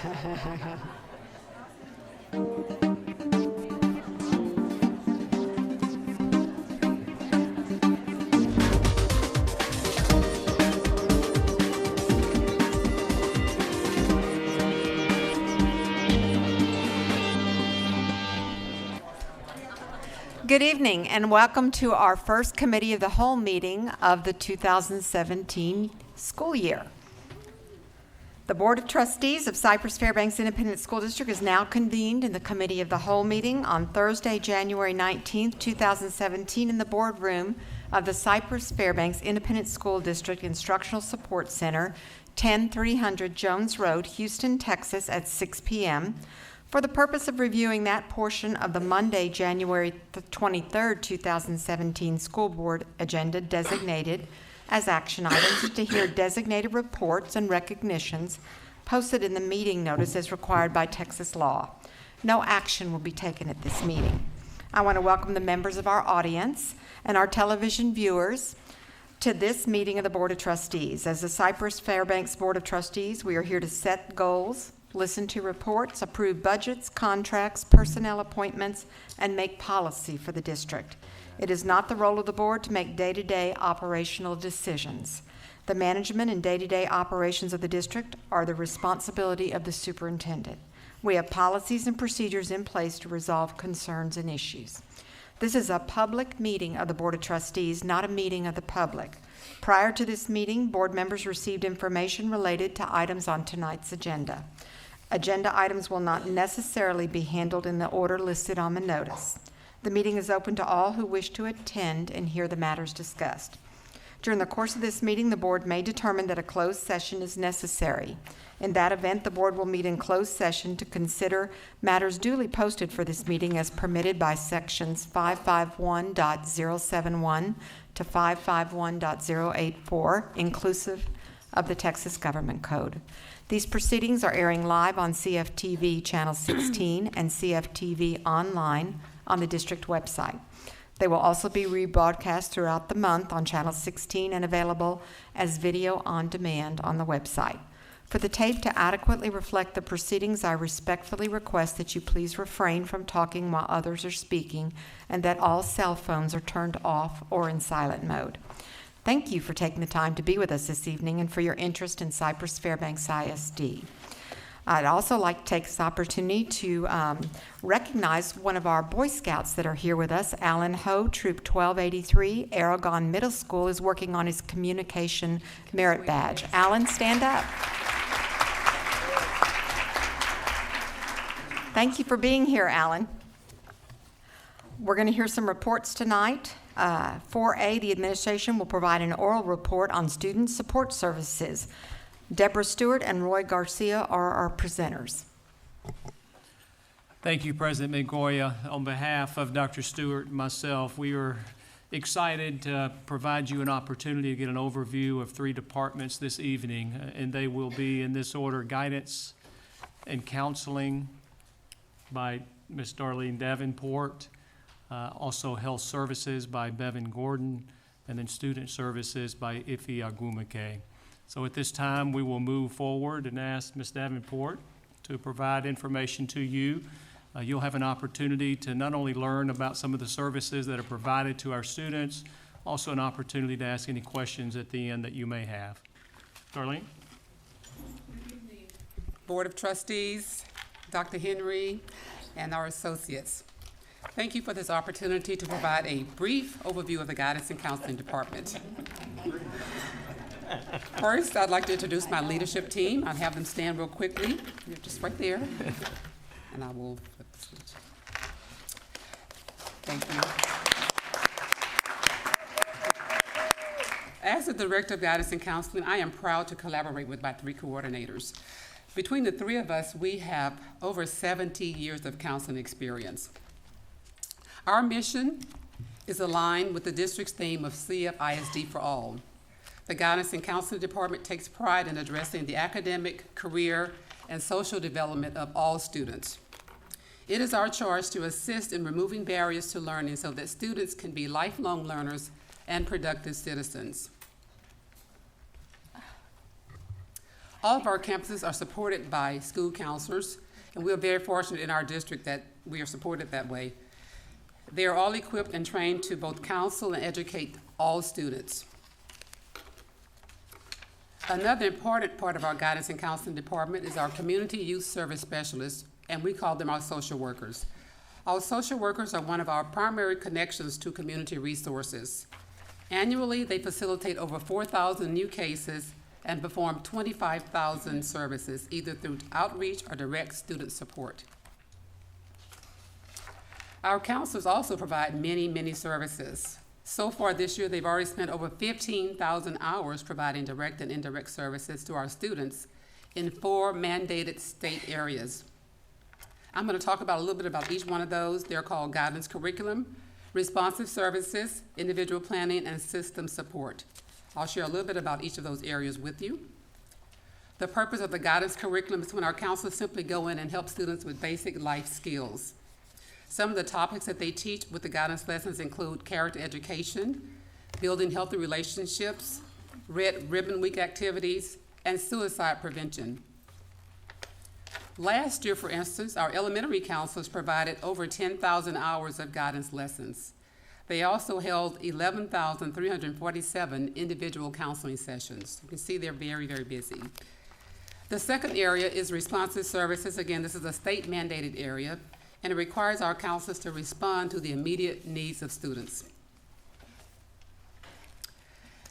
Good evening and welcome to our first Committee of the Whole meeting of the 2017 school year. The Board of Trustees of Cypress-Fairbanks Independent School District is now convened in the Committee of the Whole meeting on Thursday, January 19th, 2017 in the boardroom of the Cypress-Fairbanks Independent School District Instructional Support Center, 10300 Jones Road, Houston, Texas at 6 p.m. for the purpose of reviewing that portion of the Monday, January 23rd, 2017 school board agenda designated as action items to hear designated reports and recognitions posted in the meeting notice as required by Texas law. No action will be taken at this meeting. I want to welcome the members of our audience and our television viewers to this meeting of the Board of Trustees. As the Cypress-Fairbanks Board of Trustees, we are here to set goals, listen to reports, approve budgets, contracts, personnel appointments, and make policy for the district. It is not the role of the board to make day-to-day operational decisions. The management and day-to-day operations of the district are the responsibility of the superintendent. We have policies and procedures in place to resolve concerns and issues. This is a public meeting of the Board of Trustees, not a meeting of the public. Prior to this meeting, board members received information related to items on tonight's agenda. Agenda items will not necessarily be handled in the order listed on the notice. The meeting is open to all who wish to attend and hear the matters discussed. During the course of this meeting, the board may determine that a closed session is necessary. In that event, the board will meet in closed session to consider matters duly posted for this meeting as permitted by sections 551.071 to 551.084, inclusive of the Texas Government Code. These proceedings are airing live on CFTV Channel 16 and CFTV online on the district website. They will also be rebroadcast throughout the month on Channel 16 and available as video on demand on the website. For the tape to adequately reflect the proceedings, I respectfully request that you please refrain from talking while others are speaking and that all cell phones are turned off or in silent mode. Thank you for taking the time to be with us this evening and for your interest in Cypress-Fairbanks ISD. I'd also like to take this opportunity to recognize one of our Boy Scouts that are here with us. Alan Ho, Troop 1283, Aragon Middle School, is working on his communication merit badge. Alan, stand up. Thank you for being here, Alan. We're going to hear some reports tonight. 4A, the administration will provide an oral report on student support services. Deborah Stewart and Roy Garcia are our presenters. Thank you, President Migoya. On behalf of Dr. Stewart and myself, we are excited to provide you an opportunity to get an overview of 3 departments this evening, and they will be in this order: guidance and counseling by Ms. Darlene Davenport, also health services by Bevan Gordon, and then student services by Ife Agumake. So at this time, we will move forward and ask Ms. Davenport to provide information to you. You'll have an opportunity to not only learn about some of the services that are provided to our students, also an opportunity to ask any questions at the end that you may have. Darlene? Board of Trustees, Dr. Henry, and our associates. Thank you for this opportunity to provide a brief overview of the Guidance and Counseling Department. First, I'd like to introduce my leadership team. I'll have them stand real quickly. You're just right there. And I will flip the switch. Thank you. As the Director of Guidance and Counseling, I am proud to collaborate with my 3 coordinators. Between the 3 of us, we have over 70 years of counseling experience. Our mission is aligned with the district's theme of CFISD for all. The Guidance and Counseling Department takes pride in addressing the academic, career, and social development of all students. It is our charge to assist in removing barriers to learning so that students can be lifelong learners and productive citizens. All of our campuses are supported by school counselors, and we are very fortunate in our district that we are supported that way. They are all equipped and trained to both counsel and educate all students. Another important part of our guidance and counseling department is our community youth service specialists, and we call them our social workers. Our social workers are one of our primary connections to community resources. Annually, they facilitate over 4,000 new cases and perform 25,000 services, either through outreach or direct student support. Our counselors also provide many services. So far this year, they've already spent over 15,000 hours providing direct and indirect services to our students in 4 mandated state areas. I'm going to talk about a little bit about each one of those. They're called guidance curriculum, responsive services, individual planning, and system support. I'll share a little bit about each of those areas with you. The purpose of the guidance curriculum is when our counselors simply go in and help students with basic life skills. Some of the topics that they teach with the guidance lessons include character education, building healthy relationships, Red Ribbon Week activities, and suicide prevention. Last year, for instance, our elementary counselors provided over 10,000 hours of guidance lessons. They also held 11,347 individual counseling sessions. You can see they're very busy. The second area is responsive services. Again, this is a state mandated area, and it requires our counselors to respond to the immediate needs of students.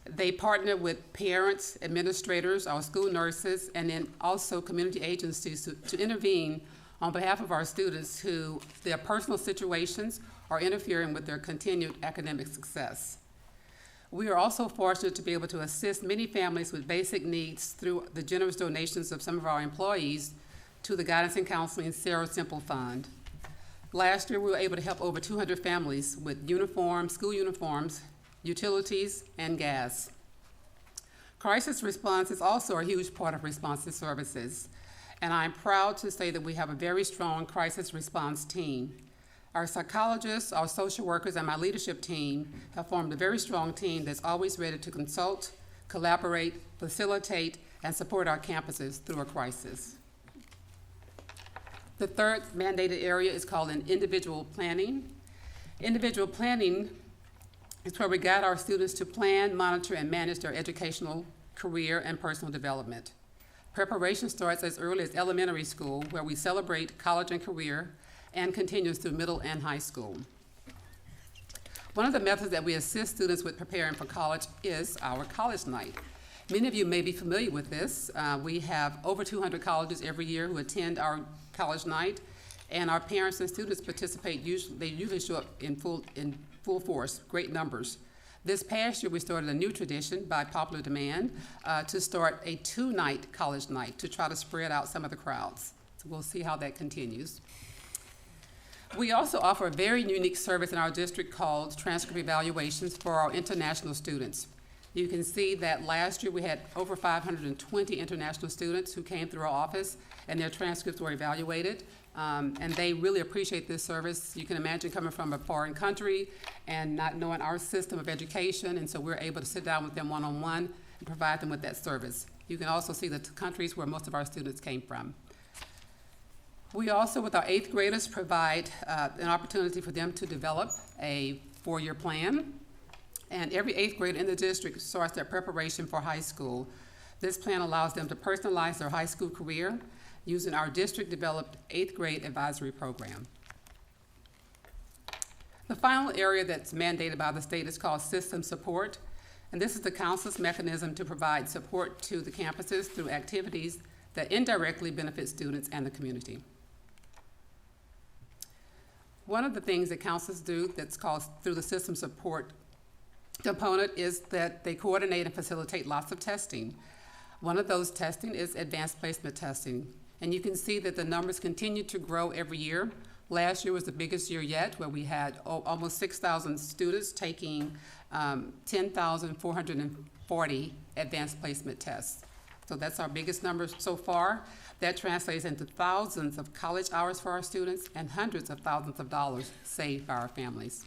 They partner with parents, administrators, our school nurses, and then also community agencies to intervene on behalf of our students who their personal situations are interfering with their continued academic success. We are also fortunate to be able to assist many families with basic needs through the generous donations of some of our employees to the Guidance and Counseling Sarah Simple Fund. Last year, we were able to help over 200 families with uniforms, school uniforms, utilities, and gas. Crisis response is also a huge part of responsive services, and I'm proud to say that we have a very strong crisis response team. Our psychologists, our social workers, and my leadership team have formed a very strong team that's always ready to consult, collaborate, facilitate, and support our campuses through a crisis. The third mandated area is called individual planning. Individual planning is where we guide our students to plan, monitor, and manage their educational, career, and personal development. Preparation starts as early as elementary school, where we celebrate college and career, and continues through middle and high school. One of the methods that we assist students with preparing for college is our college night. Many of you may be familiar with this. We have over 200 colleges every year who attend our college night, and our parents and students participate. They usually show up in full force, great numbers. This past year, we started a new tradition by popular demand to start a 2-night college night to try to spread out some of the crowds. So we'll see how that continues. We also offer a very unique service in our district called transcript evaluations for our international students. You can see that last year we had over 520 international students who came through our office, and their transcripts were evaluated. And they really appreciate this service. You can imagine coming from a foreign country and not knowing our system of education, and so we're able to sit down with them one-on-one and provide them with that service. You can also see the countries where most of our students came from. We also, with our 8th graders, provide an opportunity for them to develop a 4-year plan. And every 8th grader in the district starts their preparation for high school. This plan allows them to personalize their high school career using our district-developed 8th grade advisory program. The final area that's mandated by the state is called system support, and this is the council's mechanism to provide support to the campuses through activities that indirectly benefit students and the community. One of the things that councils do that's called through the system support component is that they coordinate and facilitate lots of testing. One of those testing is advanced placement testing. And you can see that the numbers continue to grow every year. Last year was the biggest year yet, where we had almost 6,000 students taking 10,440 advanced placement tests. So that's our biggest number so far. That translates into thousands of college hours for our students and hundreds of thousands of dollars saved by our families.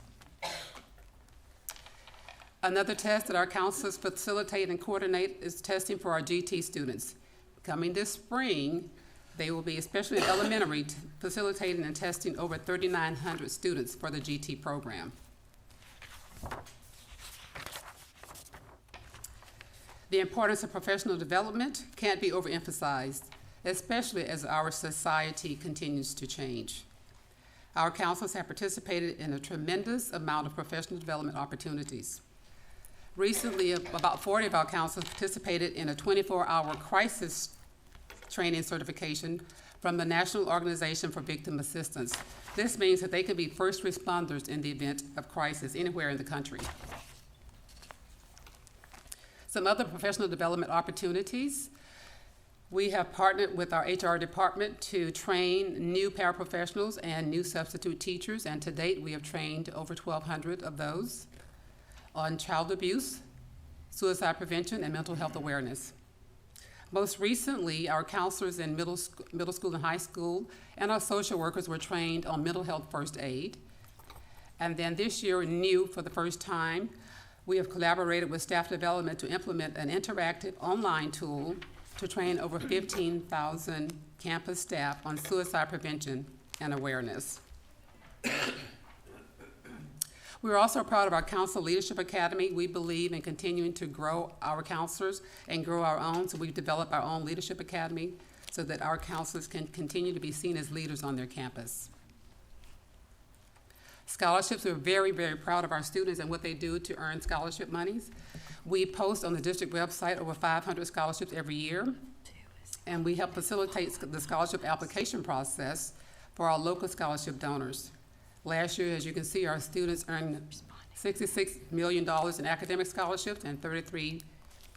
Another test that our counselors facilitate and coordinate is testing for our GT students. Coming this spring, they will be, especially in elementary, facilitating and testing over 3,900 students for the GT program. The importance of professional development can't be overemphasized, especially as our society continues to change. Our counselors have participated in a tremendous amount of professional development opportunities. Recently, about 40 of our counselors participated in a 24-hour crisis training certification from the National Organization for Victim Assistance. This means that they can be first responders in the event of crisis anywhere in the country. Some other professional development opportunities. We have partnered with our HR department to train new paraprofessionals and new substitute teachers, and to date, we have trained over 1,200 of those on child abuse, suicide prevention, and mental health awareness. Most recently, our counselors in middle school and high school and our social workers were trained on mental health first aid. And then this year, new for the first time, we have collaborated with staff development to implement an interactive online tool to train over 15,000 campus staff on suicide prevention and awareness. We're also proud of our Council Leadership Academy. We believe in continuing to grow our counselors and grow our own, so we've developed our own Leadership Academy so that our counselors can continue to be seen as leaders on their campus. Scholarships, we're very, very proud of our students and what they do to earn scholarship monies. We post on the district website over 500 scholarships every year, and we help facilitate the scholarship application process for our local scholarship donors. Last year, as you can see, our students earned $66 million in academic scholarships and $33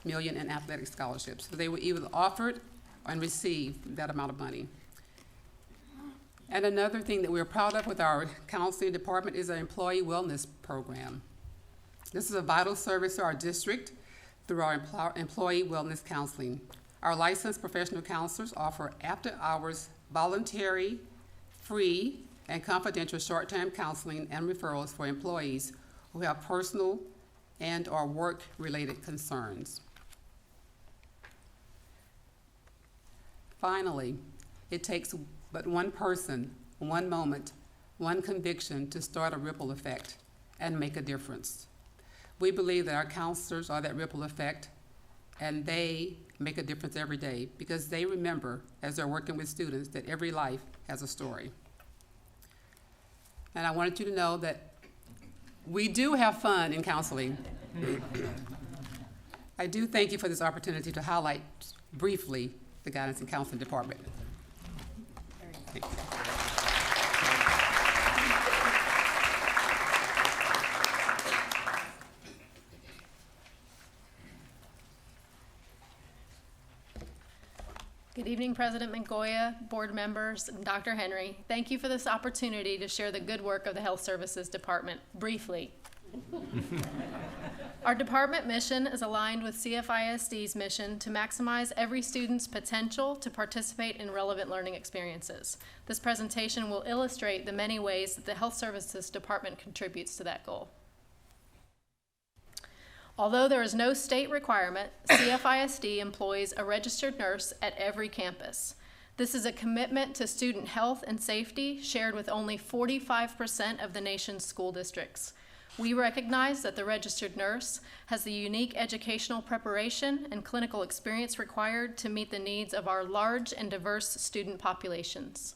million in athletic scholarships. So they were either offered and received that amount of money. And another thing that we're proud of with our counseling department is our employee wellness program. This is a vital service to our district through our employee wellness counseling. Our licensed professional counselors offer after-hours, voluntary, free, and confidential short-term counseling and referrals for employees who have personal and/or work-related concerns. Finally, it takes but one person, one moment, one conviction to start a ripple effect and make a difference. We believe that our counselors are that ripple effect, and they make a difference every day because they remember, as they're working with students, that every life has a story. And I wanted you to know that we do have fun in counseling. I do thank you for this opportunity to highlight briefly the Guidance and Counseling Department. Thank you. Good evening, President Mongoya, board members, and Dr. Henry. Thank you for this opportunity to share the good work of the Health Services Department briefly. Our department mission is aligned with CFISD's mission to maximize every student's potential to participate in relevant learning experiences. This presentation will illustrate the many ways that the Health Services Department contributes to that goal. Although there is no state requirement, CFISD employs a registered nurse at every campus. This is a commitment to student health and safety shared with only 45% of the nation's school districts. We recognize that the registered nurse has the unique educational preparation and clinical experience required to meet the needs of our large and diverse student populations.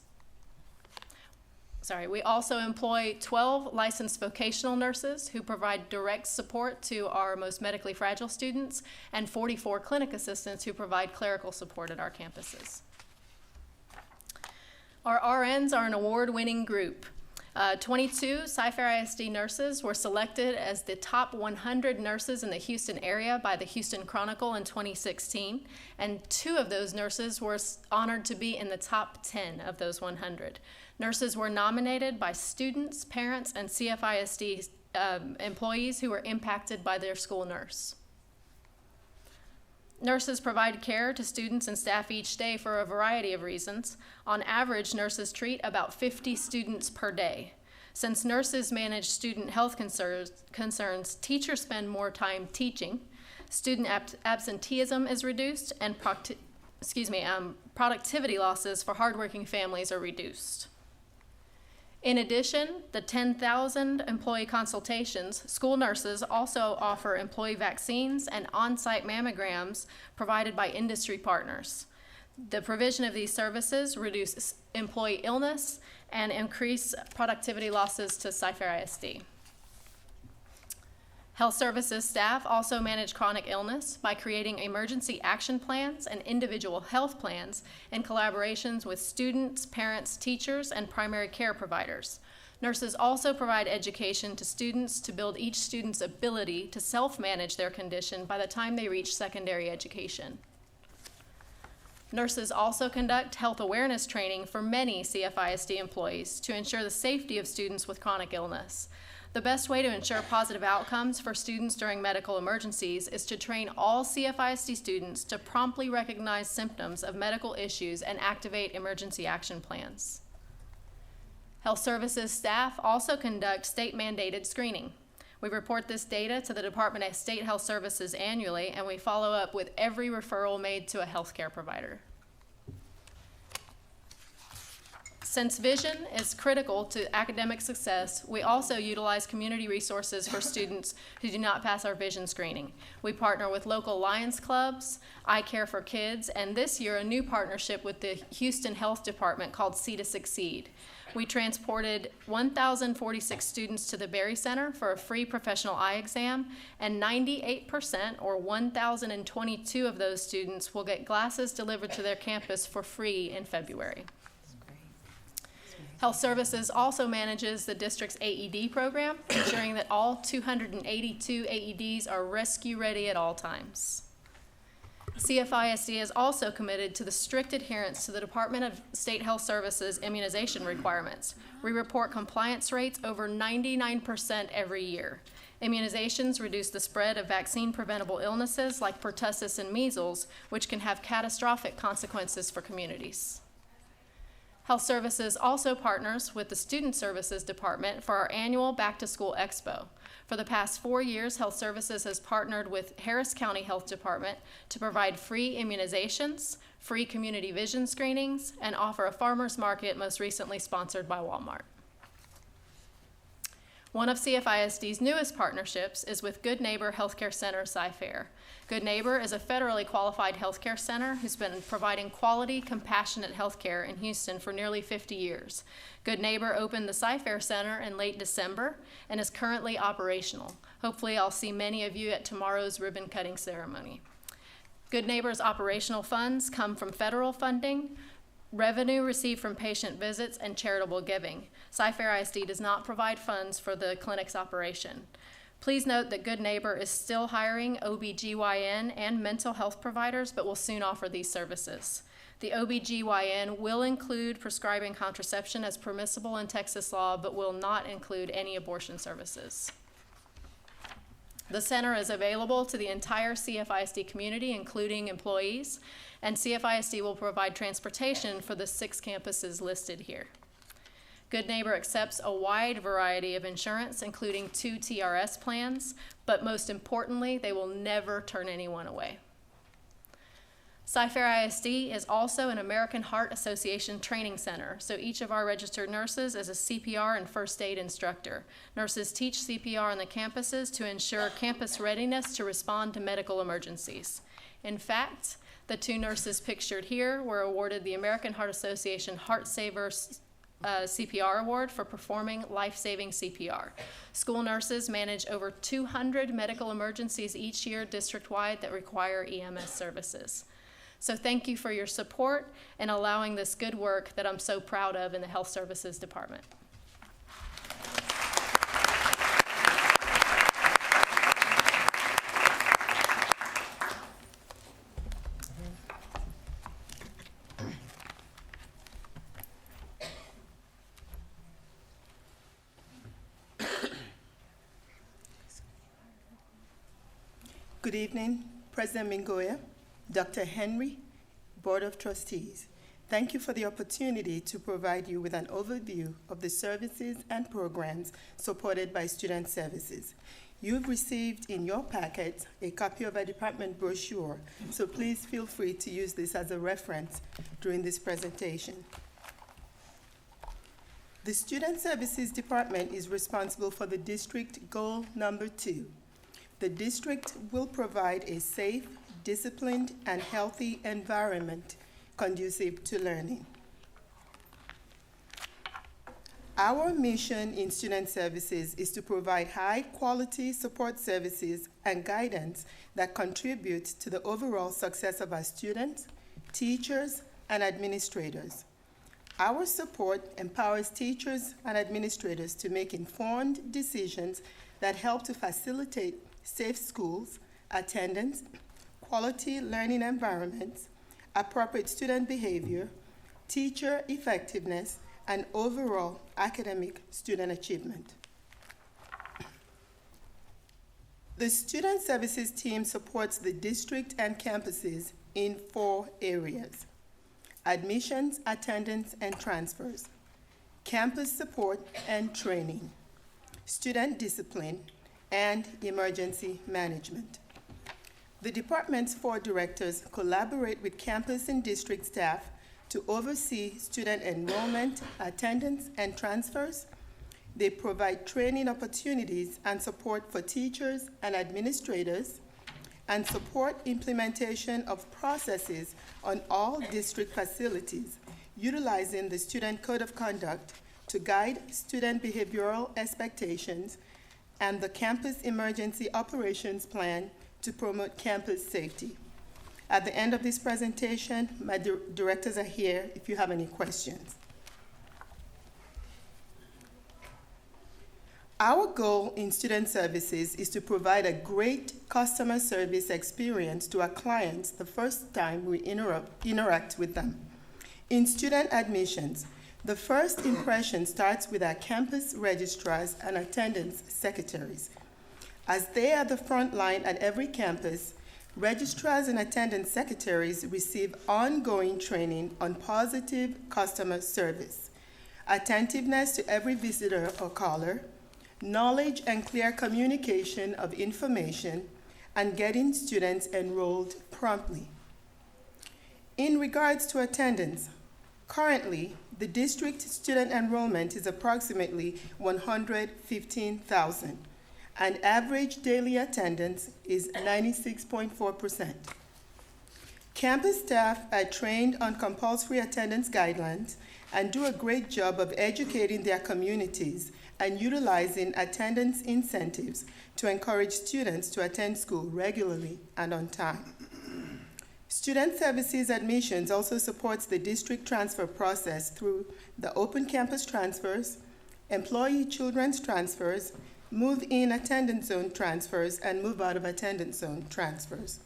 We also employ 12 licensed vocational nurses who provide direct support to our most medically fragile students and 44 clinic assistants who provide clerical support at our campuses. Our RNs are an award-winning group. 22 Cypress-Fairbanks nurses were selected as the top 100 nurses in the Houston area by the Houston Chronicle in 2016, and 2 of those nurses were honored to be in the top 10 of those 100. Nurses were nominated by students, parents, and CFISD employees who were impacted by their school nurse. Nurses provide care to students and staff each day for a variety of reasons. On average, nurses treat about 50 students per day. Since nurses manage student health concerns, teachers spend more time teaching, student absenteeism is reduced, and productivity losses for hardworking families are reduced. In addition, the 10,000 employee consultations, school nurses also offer employee vaccines and on-site mammograms provided by industry partners. The provision of these services reduce employee illness and increase productivity losses to Cypher-ISD. Health services staff also manage chronic illness by creating emergency action plans and individual health plans in collaborations with students, parents, teachers, and primary care providers. Nurses also provide education to students to build each student's ability to self-manage their condition by the time they reach secondary education. Nurses also conduct health awareness training for many CFISD employees to ensure the safety of students with chronic illness. The best way to ensure positive outcomes for students during medical emergencies is to train all CFISD students to promptly recognize symptoms of medical issues and activate emergency action plans. Health services staff also conduct state-mandated screening. We report this data to the Department of State Health Services annually, and we follow up with every referral made to a healthcare provider. Since vision is critical to academic success, we also utilize community resources for students who do not pass our vision screening. We partner with local Lions clubs, I Care for Kids, and this year a new partnership with the Houston Health Department called See to Succeed. We transported 1,046 students to the Berry Center for a free professional eye exam, and 98%, or 1,022 of those students, will get glasses delivered to their campus for free in February. Health Services also manages the district's AED program, ensuring that all 282 AEDs are rescue-ready at all times. CFISD is also committed to the strict adherence to the Department of State Health Services immunization requirements. We report compliance rates over 99% every year. Immunizations reduce the spread of vaccine-preventable illnesses like pertussis and measles, which can have catastrophic consequences for communities. Health Services also partners with the Student Services Department for our annual Back to School Expo. For the past 4 years, Health Services has partnered with Harris County Health Department to provide free immunizations, free community vision screenings, and offer a farmer's market, most recently sponsored by Walmart. One of CFISD's newest partnerships is with Good Neighbor Healthcare Center, Cy-Fair. Good Neighbor is a federally qualified healthcare center who's been providing quality, compassionate healthcare in Houston for nearly 50 years. Good Neighbor opened the Cy-Fair Center in late December and is currently operational. Hopefully I'll see many of you at tomorrow's ribbon cutting ceremony. Good Neighbor's operational funds come from federal funding, revenue received from patient visits, and charitable giving. Cypher-ISD does not provide funds for the clinic's operation. Please note that Good Neighbor is still hiring OBGYN and mental health providers, but will soon offer these services. The OBGYN will include prescribing contraception as permissible in Texas law, but will not include any abortion services. The center is available to the entire CFISD community, including employees, and CFISD will provide transportation for the 6 campuses listed here. Good Neighbor accepts a wide variety of insurance, including 2 TRS plans, but most importantly, they will never turn anyone away. Cypher-ISD is also an American Heart Association training center, so each of our registered nurses is a CPR and first aid instructor. Nurses teach CPR on the campuses to ensure campus readiness to respond to medical emergencies. In fact, the 2 nurses pictured here were awarded the American Heart Association Heart Saver CPR Award for performing life-saving CPR. School nurses manage over 200 medical emergencies each year district-wide that require EMS services. So thank you for your support and allowing this good work that I'm so proud of in the Health Services Department. Good evening, President Mingoya, Dr. Henry, Board of Trustees. Thank you for the opportunity to provide you with an overview of the services and programs supported by Student Services. You've received in your packet a copy of a department brochure, so please feel free to use this as a reference during this presentation. The Student Services Department is responsible for the district goal number 2. The district will provide a safe, disciplined, and healthy environment conducive to learning. Our mission in Student Services is to provide high-quality support services and guidance that contribute to the overall success of our students, teachers, and administrators. Our support empowers teachers and administrators to make informed decisions that help to facilitate safe schools, attendance, quality learning environments, appropriate student behavior, teacher effectiveness, and overall academic student achievement. The Student Services team supports the district and campuses in 4 areas: admissions, attendance, and transfers, campus support and training, student discipline, and emergency management. The department's 4 directors collaborate with campus and district staff to oversee student enrollment, attendance, and transfers. They provide training opportunities and support for teachers and administrators, and support implementation of processes on all district facilities, utilizing the Student Code of Conduct to guide student behavioral expectations and the Campus Emergency Operations Plan to promote campus safety. At the end of this presentation, my directors are here if you have any questions. Our goal in Student Services is to provide a great customer service experience to our clients the first time we interact with them. In student admissions, the first impression starts with our campus registrars and attendance secretaries. As they are the front line at every campus, registrars and attendance secretaries receive ongoing training on positive customer service, attentiveness to every visitor or caller, knowledge and clear communication of information, and getting students enrolled promptly. In regards to attendance, currently, the district student enrollment is approximately 115,000, and average daily attendance is 96.4%. Campus staff are trained on compulsory attendance guidelines and do a great job of educating their communities and utilizing attendance incentives to encourage students to attend school regularly and on time. Student Services Admissions also supports the district transfer process through the open campus transfers, employee children's transfers, move-in attendance zone transfers, and move-out of attendance zone transfers.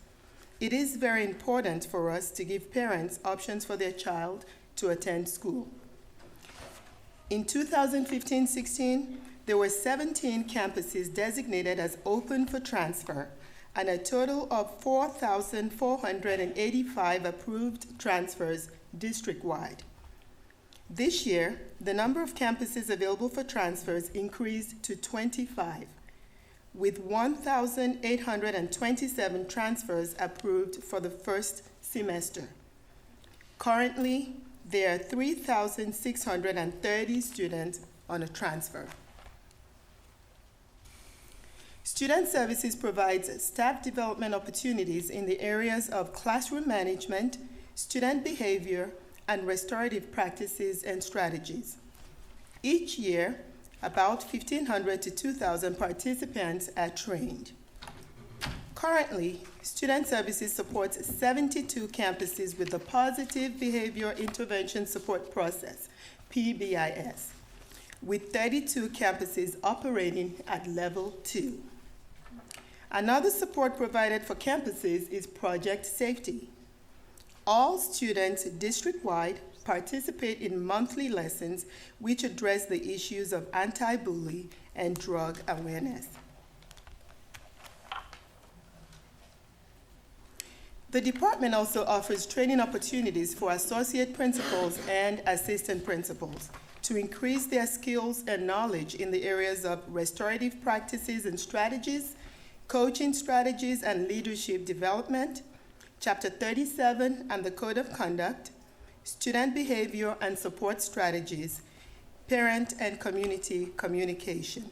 It is very important for us to give parents options for their child to attend school. In 2015-16, there were 17 campuses designated as open for transfer, and a total of 4,485 approved transfers district-wide. This year, the number of campuses available for transfers increased to 25, with 1,827 transfers approved for the first semester. Currently, there are 3,630 students on a transfer. Student Services provides staff development opportunities in the areas of classroom management, student behavior, and restorative practices and strategies. Each year, about 1,500 to 2,000 participants are trained. Currently, Student Services supports 72 campuses with the Positive Behavior Intervention Support Process, PBIS, with 32 campuses operating at level 2. Another support provided for campuses is project safety. All students district-wide participate in monthly lessons which address the issues of anti-bully and drug awareness. The department also offers training opportunities for associate principals and assistant principals to increase their skills and knowledge in the areas of restorative practices and strategies, coaching strategies and leadership development, Chapter 37 and the Code of Conduct, student behavior and support strategies, parent and community communication.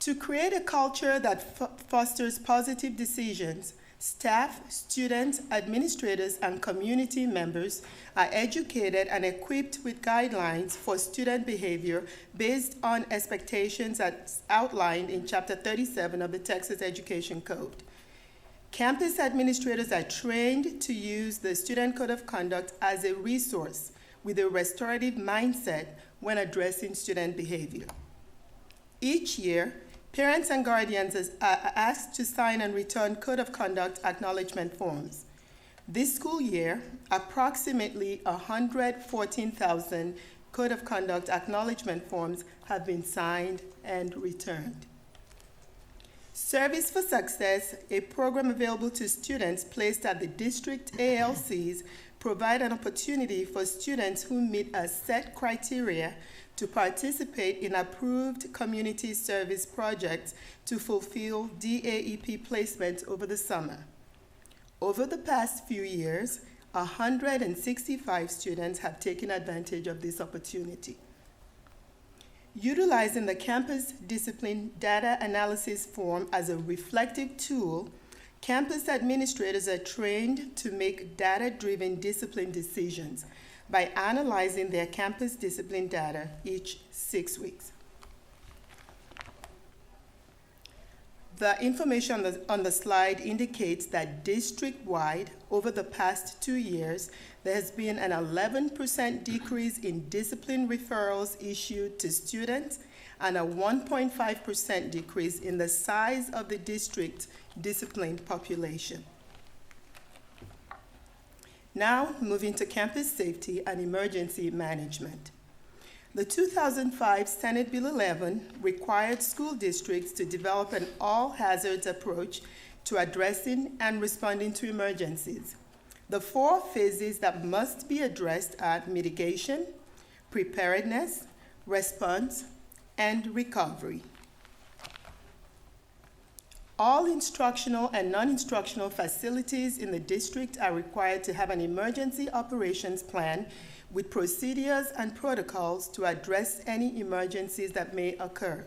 To create a culture that fosters positive decisions, staff, students, administrators, and community members are educated and equipped with guidelines for student behavior based on expectations as outlined in Chapter 37 of the Texas Education Code. Campus administrators are trained to use the Student Code of Conduct as a resource with a restorative mindset when addressing student behavior. Each year, parents and guardians are asked to sign and return Code of Conduct acknowledgement forms. This school year, approximately 114,000 Code of Conduct acknowledgement forms have been signed and returned. Service for Success, a program available to students placed at the district ALCs, provide an opportunity for students who meet a set criteria to participate in approved community service projects to fulfill DAEP placements over the summer. Over the past few years, 165 students have taken advantage of this opportunity. Utilizing the campus discipline data analysis form as a reflective tool, campus administrators are trained to make data-driven discipline decisions by analyzing their campus discipline data each 6 weeks. The information on the slide indicates that district-wide, over the past 2 years, there has been an 11% decrease in discipline referrals issued to students and a 1.5% decrease in the size of the district's disciplined population. Now, moving to campus safety and emergency management. The 2005 Senate Bill 11 required school districts to develop an all-hazards approach to addressing and responding to emergencies. The 4 phases that must be addressed are mitigation, preparedness, response, and recovery. All instructional and non-instructional facilities in the district are required to have an emergency operations plan with procedures and protocols to address any emergencies that may occur.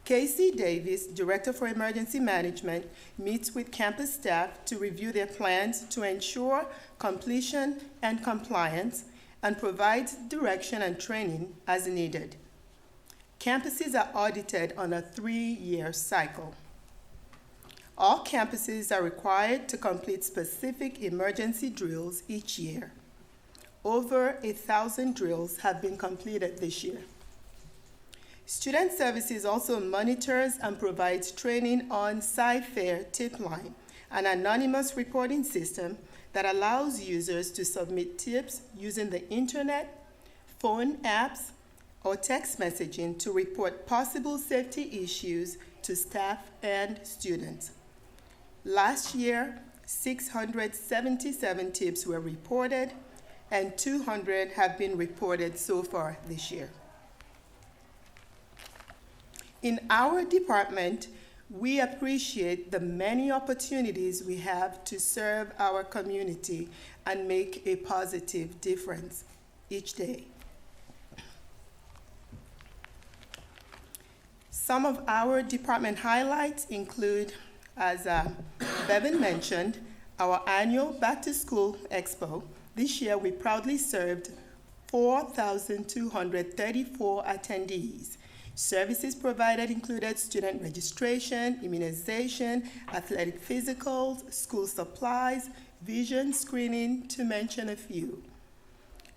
Casey Davis, Director for Emergency Management, meets with campus staff to review their plans to ensure completion and compliance and provides direction and training as needed. Campuses are audited on a 3-year cycle. All campuses are required to complete specific emergency drills each year. Over 1,000 drills have been completed this year. Student Services also monitors and provides training on Cypher tip line, an anonymous reporting system that allows users to submit tips using the internet, phone apps, or text messaging to report possible safety issues to staff and students. Last year, 677 tips were reported, and 200 have been reported so far this year. In our department, we appreciate the many opportunities we have to serve our community and make a positive difference each day. Some of our department highlights include, as Bevan mentioned, our annual Back to School Expo. This year, we proudly served 4,234 attendees. Services provided included student registration, immunization, athletic physicals, school supplies, vision screening, to mention a few.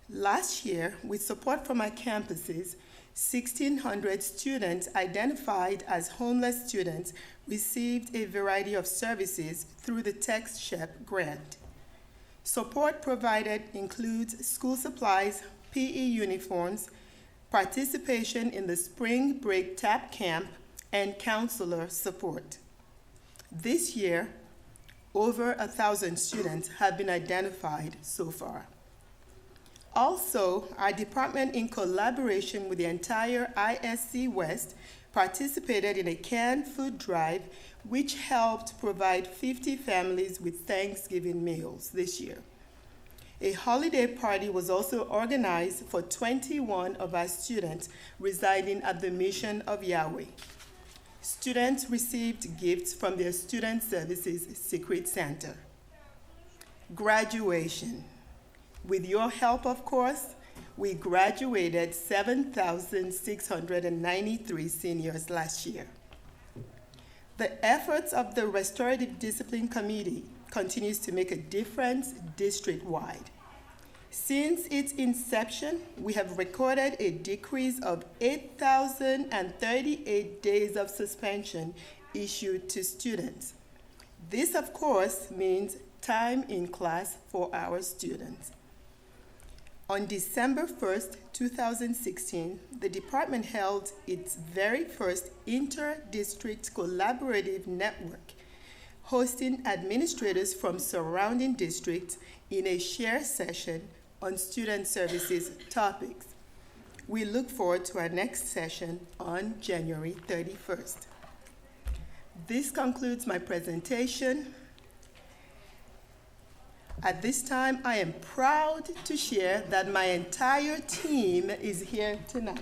Last year, with support from our campuses, 1,600 students identified as homeless students received a variety of services through the TextShep grant. Support provided includes school supplies, PE uniforms, participation in the spring break tap camp, and counselor support. This year, over 1,000 students have been identified so far. Also, our department, in collaboration with the entire ISC West, participated in a canned food drive which helped provide 50 families with Thanksgiving meals this year. A holiday party was also organized for 21 of our students residing at the Mission of Yahweh. Students received gifts from their Student Services Secret Santa. Graduation. With your help, of course, we graduated 7,693 seniors last year. The efforts of the Restorative Discipline Committee continues to make a difference district-wide. Since its inception, we have recorded a decrease of 8,038 days of suspension issued to students. This, of course, means time in class for our students. On December 1st, 2016, the department held its very first inter-district collaborative network, hosting administrators from surrounding districts in a share session on student services topics. We look forward to our next session on January 31st. This concludes my presentation. At this time, I am proud to share that my entire team is here tonight.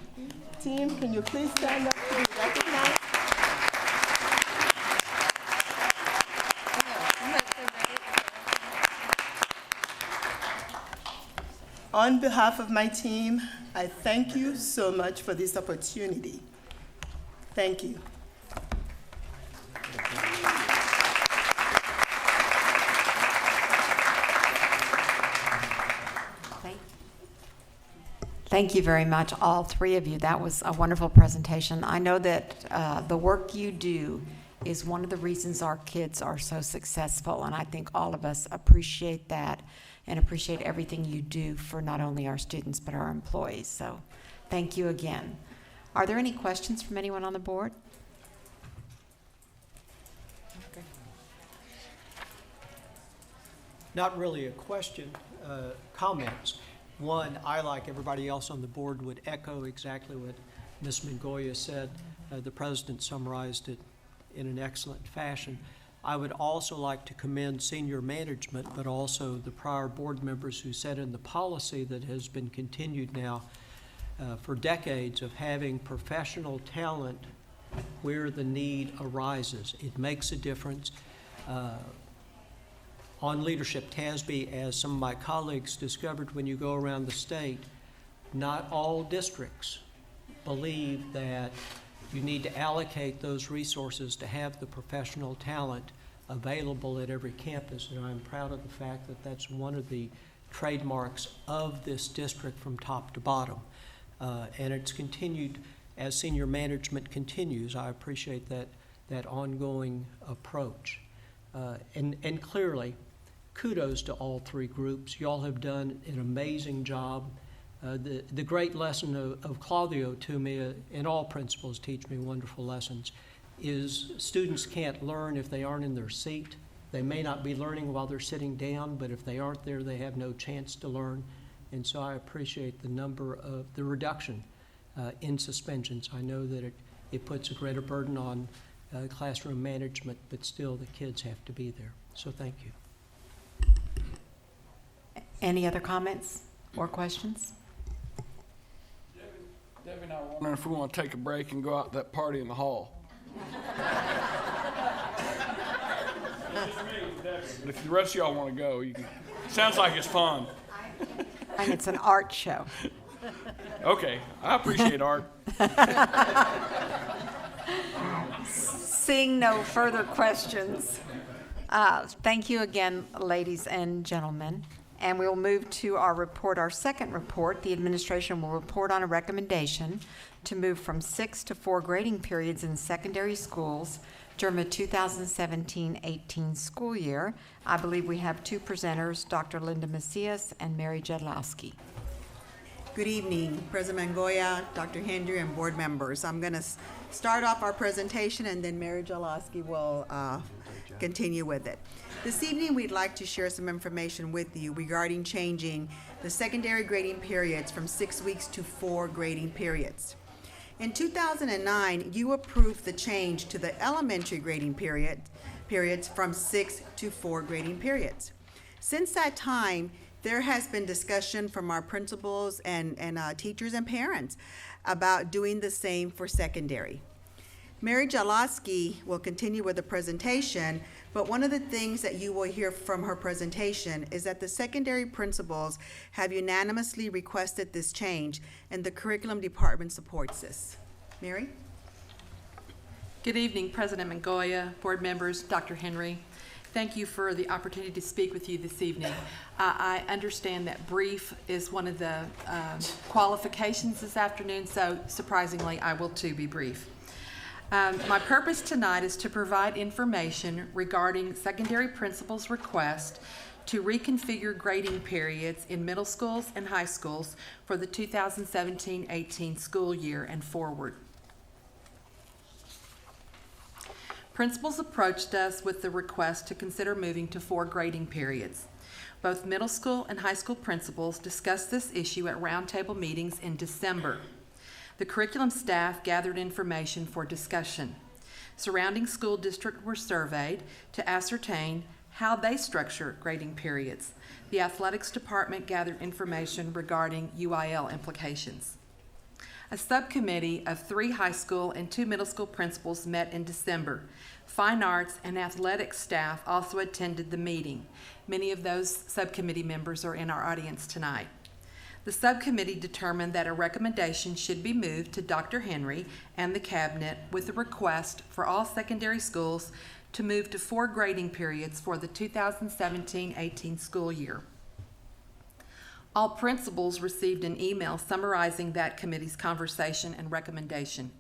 Team, can you please stand up to be recognized? On behalf of my team, I thank you so much for this opportunity. Thank you. Thank you very much, all three of you. That was a wonderful presentation. I know that the work you do is one of the reasons our kids are so successful, and I think all of us appreciate that and appreciate everything you do for not only our students but our employees. So thank you again. Are there any questions from anyone on the board? Okay. Not really a question, comments. One, I, like everybody else on the board, would echo exactly what Ms. Mangoya said. The president summarized it in an excellent fashion. I would also like to commend senior management, but also the prior board members who set in the policy that has been continued now for decades of having professional talent where the need arises. It makes a difference. On leadership, TASB, as some of my colleagues discovered when you go around the state, not all districts believe that you need to allocate those resources to have the professional talent available at every campus. And I'm proud of the fact that that's one of the trademarks of this district from top to bottom. And it's continued as senior management continues. I appreciate that ongoing approach. And clearly, kudos to all three groups. Y'all have done an amazing job. The great lesson of Claudio to me, and all principals teach me wonderful lessons, is students can't learn if they aren't in their seat. They may not be learning while they're sitting down, but if they aren't there, they have no chance to learn. And so I appreciate the reduction in suspensions. I know that it puts a greater burden on classroom management, but still the kids have to be there. So thank you. Any other comments or questions? Debbie and I were wondering if we want to take a break and go out to that party in the hall. But if the rest of y'all want to go, you can. Sounds like it's fun. And it's an art show. Okay, I appreciate art. Seeing no further questions, thank you again, ladies and gentlemen. And we will move to our second report. The administration will report on a recommendation to move from 6 to 4 grading periods in secondary schools during the 2017-18 school year. I believe we have two presenters, Dr. Linda Macias and Mary Jedlowski. Good evening, President Mangoya, Dr. Hendry, and board members. I'm going to start off our presentation, and then Mary Jedlowski will continue with it. This evening, we'd like to share some information with you regarding changing the secondary grading periods from 6 weeks to 4 grading periods. In 2009, you approved the change to the elementary grading periods from 6 to 4 grading periods. Since that time, there has been discussion from our principals and teachers and parents about doing the same for secondary. Mary Jalosky will continue with the presentation, but one of the things that you will hear from her presentation is that the secondary principals have unanimously requested this change, and the curriculum department supports this. Mary? Good evening, President Mongoya, board members, Dr. Henry. Thank you for the opportunity to speak with you this evening. I understand that brief is one of the qualifications this afternoon, so surprisingly, I will too be brief. My purpose tonight is to provide information regarding secondary principals' request to reconfigure grading periods in middle schools and high schools for the 2017-18 school year and forward. Principals approached us with the request to consider moving to 4 grading periods. Both middle school and high school principals discussed this issue at roundtable meetings in December. The curriculum staff gathered information for discussion. Surrounding school districts were surveyed to ascertain how they structure grading periods. The athletics department gathered information regarding UIL implications. A subcommittee of 3 high school and 2 middle school principals met in December. Fine arts and athletics staff also attended the meeting. Many of those subcommittee members are in our audience tonight. The subcommittee determined that a recommendation should be moved to Dr. Henry and the cabinet with a request for all secondary schools to move to 4 grading periods for the 2017-18 school year. All principals received an email summarizing that committee's conversation and recommendation.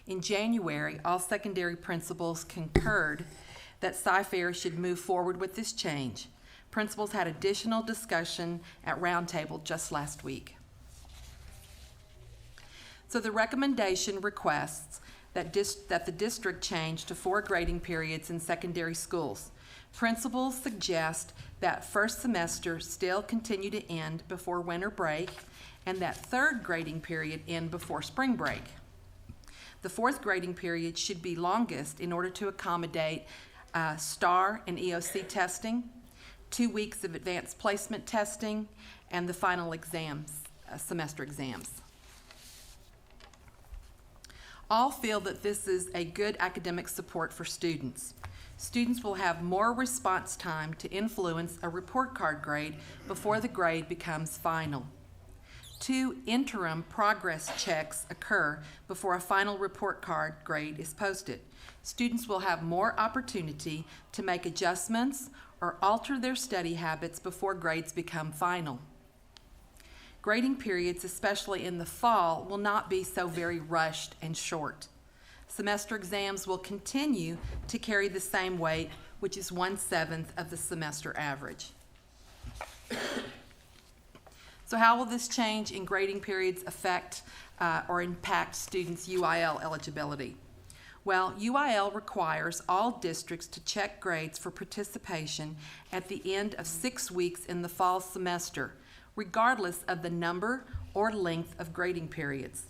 In January, all secondary principals concurred that Cy-Fair should move forward with this change. Principals had additional discussion at roundtable just last week. So the recommendation requests that the district change to 4 grading periods in secondary schools. Principals suggest that first semester still continue to end before winter break and that 3rd grading period end before spring break. The 4th grading period should be longest in order to accommodate STAR and EOC testing, 2 weeks of advanced placement testing, and the final exams, semester exams. All feel that this is a good academic support for students. Students will have more response time to influence a report card grade before the grade becomes final. 2 interim progress checks occur before a final report card grade is posted. Students will have more opportunity to make adjustments or alter their study habits before grades become final. Grading periods, especially in the fall, will not be so very rushed and short. Semester exams will continue to carry the same weight, which is 1/7 of the semester average. So how will this change in grading periods affect or impact students' UIL eligibility? Well, UIL requires all districts to check grades for participation at the end of 6 weeks in the fall semester, regardless of the number or length of grading periods.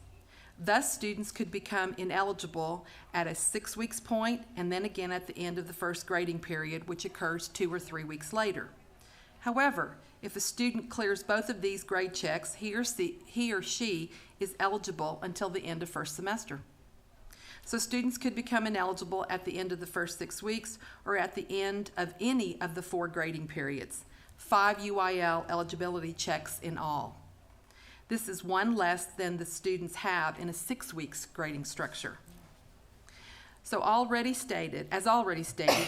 Thus, students could become ineligible at a 6 weeks point and then again at the end of the first grading period, which occurs 2 or 3 weeks later. However, if a student clears both of these grade checks, he or she is eligible until the end of first semester. So students could become ineligible at the end of the first 6 weeks or at the end of any of the 4 grading periods. 5 UIL eligibility checks in all. This is 1 less than the students have in a 6 weeks grading structure. So as already stated,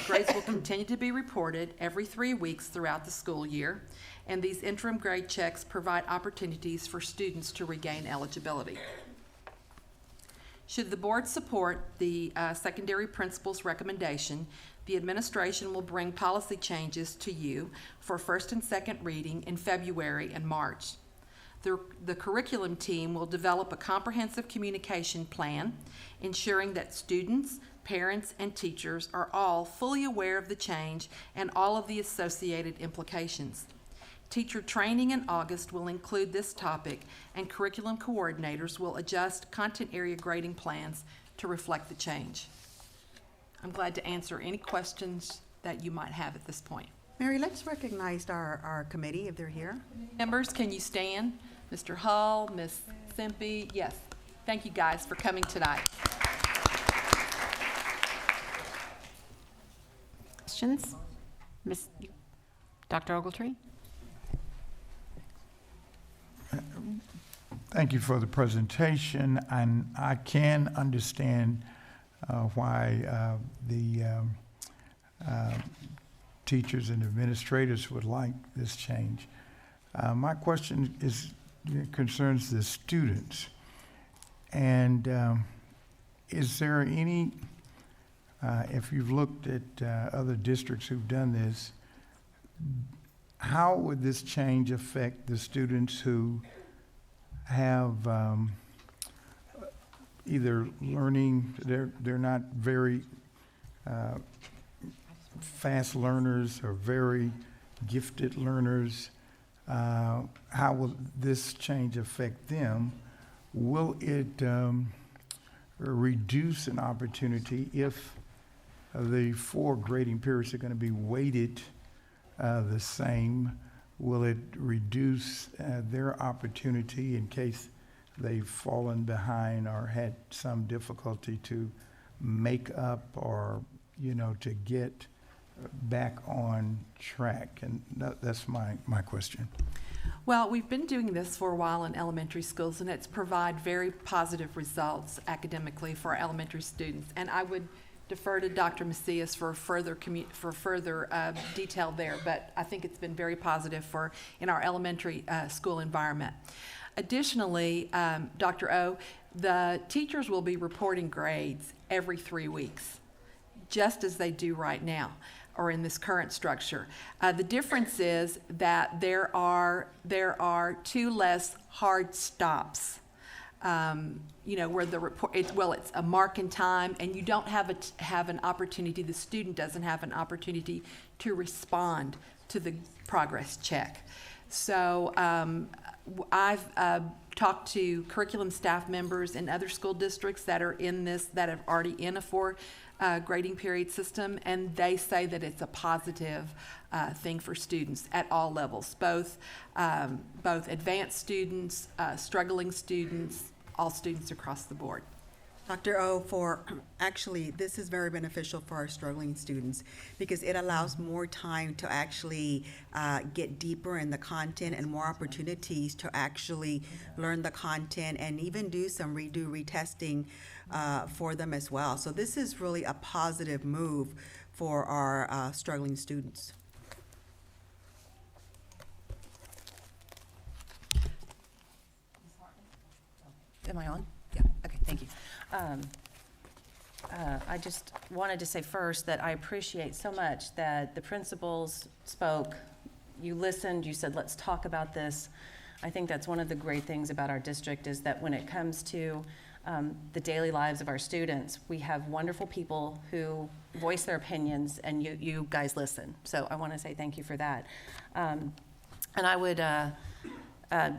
grades will continue to be reported every 3 weeks throughout the school year, and these interim grade checks provide opportunities for students to regain eligibility. Should the board support the secondary principal's recommendation, the administration will bring policy changes to you for first and second reading in February and March. The curriculum team will develop a comprehensive communication plan, ensuring that students, parents, and teachers are all fully aware of the change and all of the associated implications. Teacher training in August will include this topic, and curriculum coordinators will adjust content area grading plans to reflect the change. I'm glad to answer any questions that you might have at this point. Mary, let's recognize our committee if they're here. Members, can you stand? Mr. Hull, Ms. Simpy, yes. Thank you guys for coming tonight. Questions? Dr. Ogletree? Thank you for the presentation, and I can understand why the teachers and administrators would like this change. My question concerns the students, and is there any, if you've looked at other districts who've done this, how would this change affect the students who have either learning, they're not very fast learners or very gifted learners? How will this change affect them? Will it reduce an opportunity if the 4 grading periods are going to be weighted the same? Will it reduce their opportunity in case they've fallen behind or had some difficulty to make up or, to get back on track? And that's my question. Well, we've been doing this for a while in elementary schools, and it's provide very positive results academically for our elementary students. And I would defer to Dr. Macias for further detail there, but I think it's been very positive in our elementary school environment. Additionally, Dr. O, the teachers will be reporting grades every 3 weeks, just as they do right now, or in this current structure. The difference is that there are 2 less hard stops. Where the report, it's a mark in time, and you don't have an opportunity, the student doesn't have an opportunity to respond to the progress check. So I've talked to curriculum staff members in other school districts that are in this, that are already in a 4 grading period system, and they say that it's a positive thing for students at all levels, both advanced students, struggling students, all students across the board. Dr. O, actually, this is very beneficial for our struggling students because it allows more time to actually get deeper in the content and more opportunities to actually learn the content and even do some retesting for them as well. So this is really a positive move for our struggling students. Am I on? Yeah, okay, thank you. I just wanted to say first that I appreciate so much that the principals spoke, you listened, you said, let's talk about this. I think that's one of the great things about our district is that when it comes to the daily lives of our students, we have wonderful people who voice their opinions, and you guys listen. So I want to say thank you for that. And I would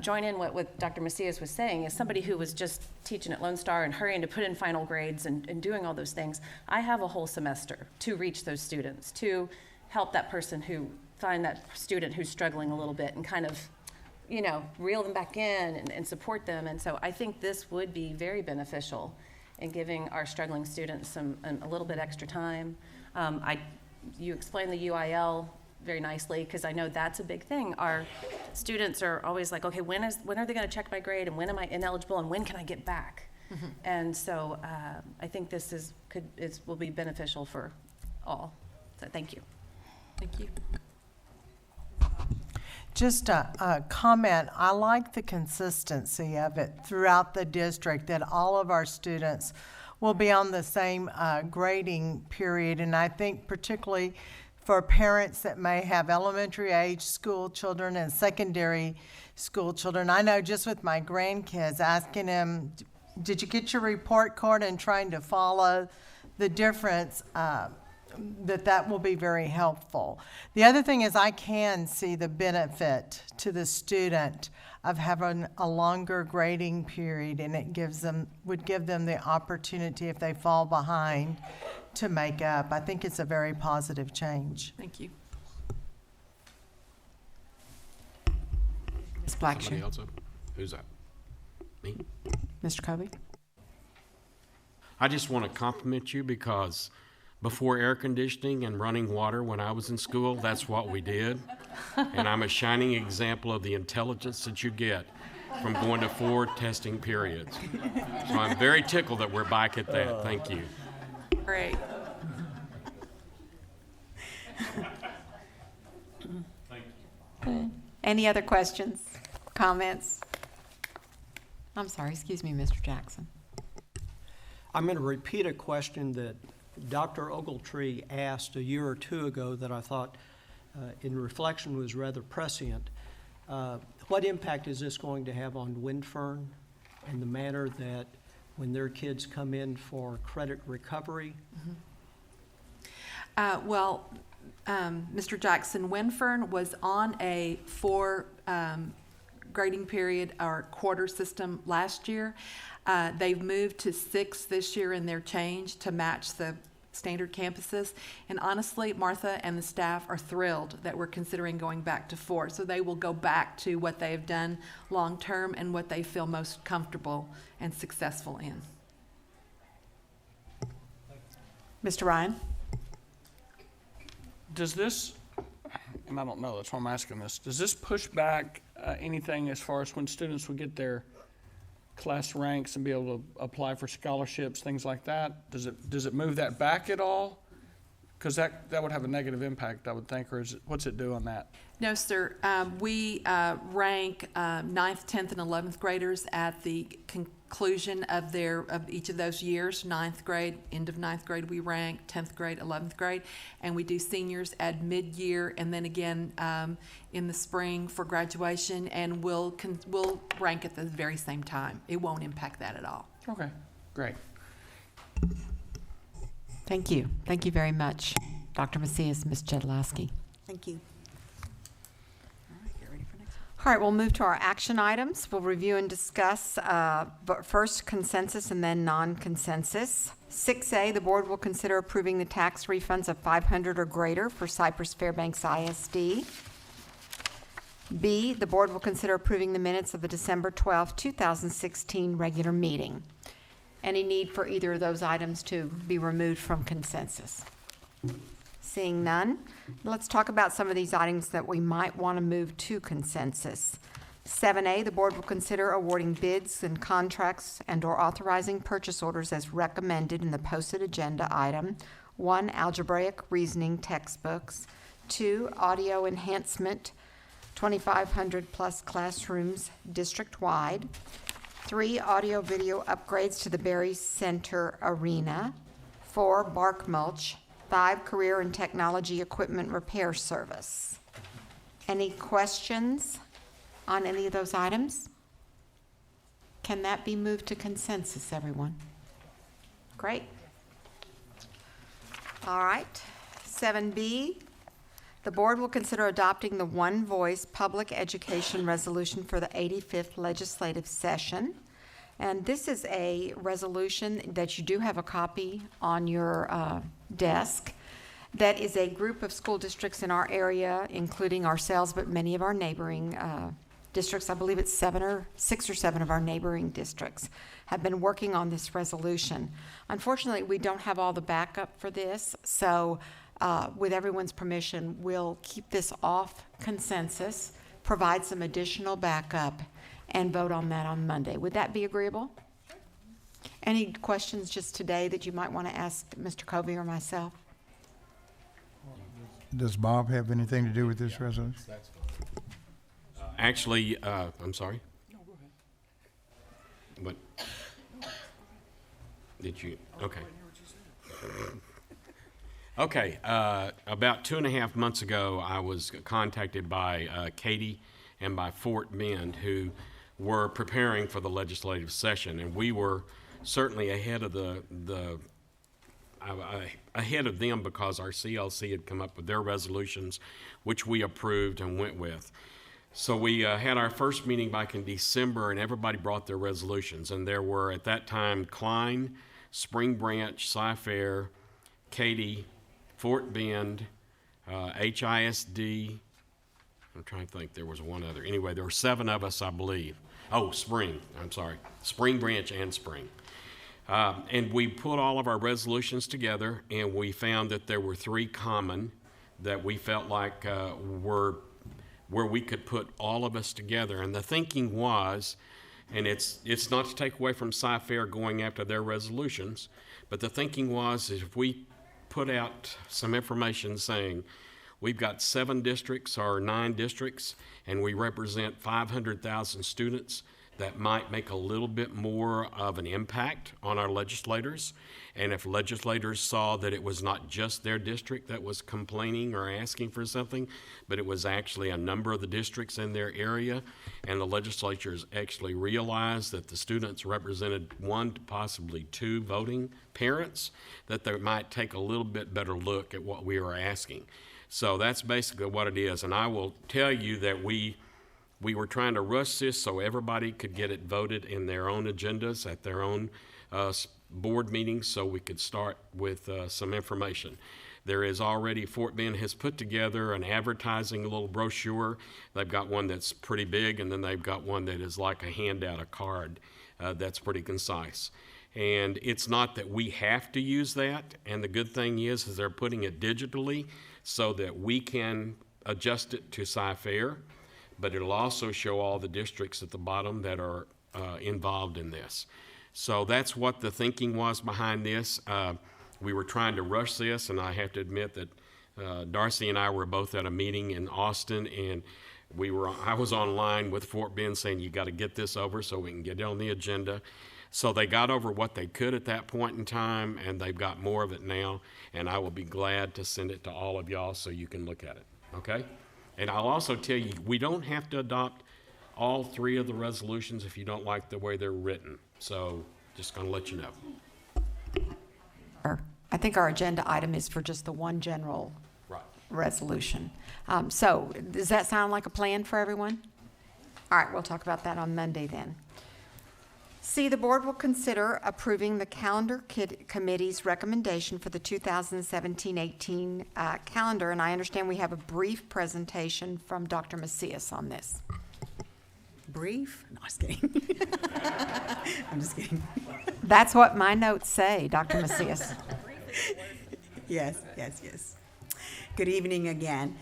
join in what Dr. Macias was saying. As somebody who was just teaching at Lone Star and hurrying to put in final grades and doing all those things, I have a whole semester to reach those students, to help that person who find that student who's struggling a little bit and kind of, reel them back in and support them. And so I think this would be very beneficial in giving our struggling students a little bit extra time. You explained the UIL very nicely, because I know that's a big thing. Our students are always like, okay, when are they going to check my grade, and when am I ineligible, and when can I get back? Mm-hmm. And so I think this will be beneficial for all. So thank you. Thank you. Just a comment. I like the consistency of it throughout the district, that all of our students will be on the same grading period, and I think particularly for parents that may have elementary age school children and secondary school children. I know just with my grandkids, asking them, did you get your report card, and trying to follow the difference, that will be very helpful. The other thing is I can see the benefit to the student of having a longer grading period, and it would give them the opportunity, if they fall behind, to make up. I think it's a very positive change. Thank you. Ms. Somebody Blackshear. else up? Who's that? Me? Mr. Covey? I just want to compliment you because before air conditioning and running water when I was in school, that's what we did. And I'm a shining example of the intelligence that you get from going to 4 testing periods. So I'm very tickled that we're back at that. Thank you. Great. Any other questions, comments? I'm sorry, excuse me, Mr. Jackson. I'm going to repeat a question that Dr. Ogletree asked a year or two ago that I thought, in reflection, was rather prescient. What impact is this going to have on Windfern and the manner that when their kids come in for credit recovery? Mr. Jackson, Windfern was on a 4 grading period or quarter system last year. They've moved to 6 this year in their change to match the standard campuses. And honestly, Martha and the staff are thrilled that we're considering going back to 4. So they will go back to what they have done long-term and what they feel most comfortable and successful in. Mr. Ryan? Does this, and I don't know, that's why I'm asking this, does this push back anything as far as when students will get their class ranks and be able to apply for scholarships, things like that? Does it move that back at all? Because that would have a negative impact, I would think, or what's it do on that? No, sir. We rank 9th, 10th, and 11th graders at the conclusion of each of those years. 9th grade, end of 9th grade, we rank 10th grade, 11th grade, and we do seniors at mid-year, and then again in the spring for graduation, and we'll rank at the very same time. It won't impact that at all. Okay, great. Thank you. Thank you very much, Dr. Macias, Ms. Jedlowski. Thank you. All right, we'll move to our action items. We'll review and discuss but first consensus and then non-consensus. 6A, the board will consider approving the tax refunds of $500 or greater for Cypress-Fairbanks ISD. B, the board will consider approving the minutes of the December 12, 2016 regular meeting. Any need for either of those items to be removed from consensus? Seeing none, let's talk about some of these items that we might want to move to consensus. 7A, the board will consider awarding bids and contracts and/or authorizing purchase orders as recommended in the posted agenda item. 1, algebraic reasoning textbooks. 2, audio enhancement, 2,500 plus classrooms district-wide. 3, audio-video upgrades to the Berry Center Arena. 4, bark mulch. 5, career and technology equipment repair service. Any questions on any of those items? Can that be moved to consensus, everyone? Great. All right. 7B, the board will consider adopting the One Voice Public Education Resolution for the 85th legislative session. And this is a resolution that you do have a copy on your desk. That is a group of school districts in our area, including ourselves, but many of our neighboring districts. I believe it's 6 or 7 of our neighboring districts have been working on this resolution. Unfortunately, we don't have all the backup for this, so with everyone's permission, we'll keep this off consensus, provide some additional backup, and vote on that on Monday. Would that be agreeable? Any questions just today that you might want to ask Mr. Covey or myself? Does Bob have anything to do with this resolution? Actually, I'm sorry? No, go ahead. But, did you, okay. Okay, about 2.5 months ago, I was contacted by Katie and by Fort Bend, who were preparing for the legislative session, and we were certainly ahead of the ahead of them because our CLC had come up with their resolutions, which we approved and went with. So we had our first meeting back in December, and everybody brought their resolutions. And there were, at that time, Klein, Spring Branch, Cy-Fair, Katy, Fort Bend, HISD. I'm trying to think, there was one other. Anyway, there were 7 of us, I believe. Oh, Spring Branch and Spring. And we put all of our resolutions together, and we found that there were 3 common that we felt like were where we could put all of us together. And the thinking was, and it's not to take away from Cy-Fair going after their resolutions, but the thinking was is if we put out some information saying we've got 7 districts or 9 districts and we represent 500,000 students, that might make a little bit more of an impact on our legislators. And if legislators saw that it was not just their district that was complaining or asking for something, but it was actually a number of the districts in their area, and the legislatures actually realized that the students represented 1 to possibly 2 voting parents, that they might take a little bit better look at what we were asking. So that's basically what it is. And I will tell you that we were trying to rush this so everybody could get it voted in their own agendas at their own board meetings so we could start with some information. There is already, Fort Bend has put together an advertising little brochure. They've got one that's pretty big, and then they've got one that is like a handout, a card that's pretty concise. And it's not that we have to use that, and the good thing is they're putting it digitally so that we can adjust it to Cy-Fair, but it'll also show all the districts at the bottom that are involved in this. So that's what the thinking was behind this. We were trying to rush this, and I have to admit that Darcy and I were both at a meeting in Austin, and I was online with Fort Bend saying, you got to get this over so we can get it on the agenda. So they got over what they could at that point in time, and they've got more of it now, and I will be glad to send it to all of y'all so you can look at it, okay? And I'll also tell you, we don't have to adopt all 3 of the resolutions if you don't like the way they're written. So just going to let you know. I think our agenda item is for just the one general Right. resolution. So does that sound like a plan for everyone? All right, we'll talk about that on Monday then. C, the board will consider approving the calendar committee's recommendation for the 2017-18 calendar, and I understand we have a brief presentation from Dr. Macias on this. Brief? No, I'm just kidding. I'm just kidding. That's what my notes say, Dr. Macias. Yes. Good evening again.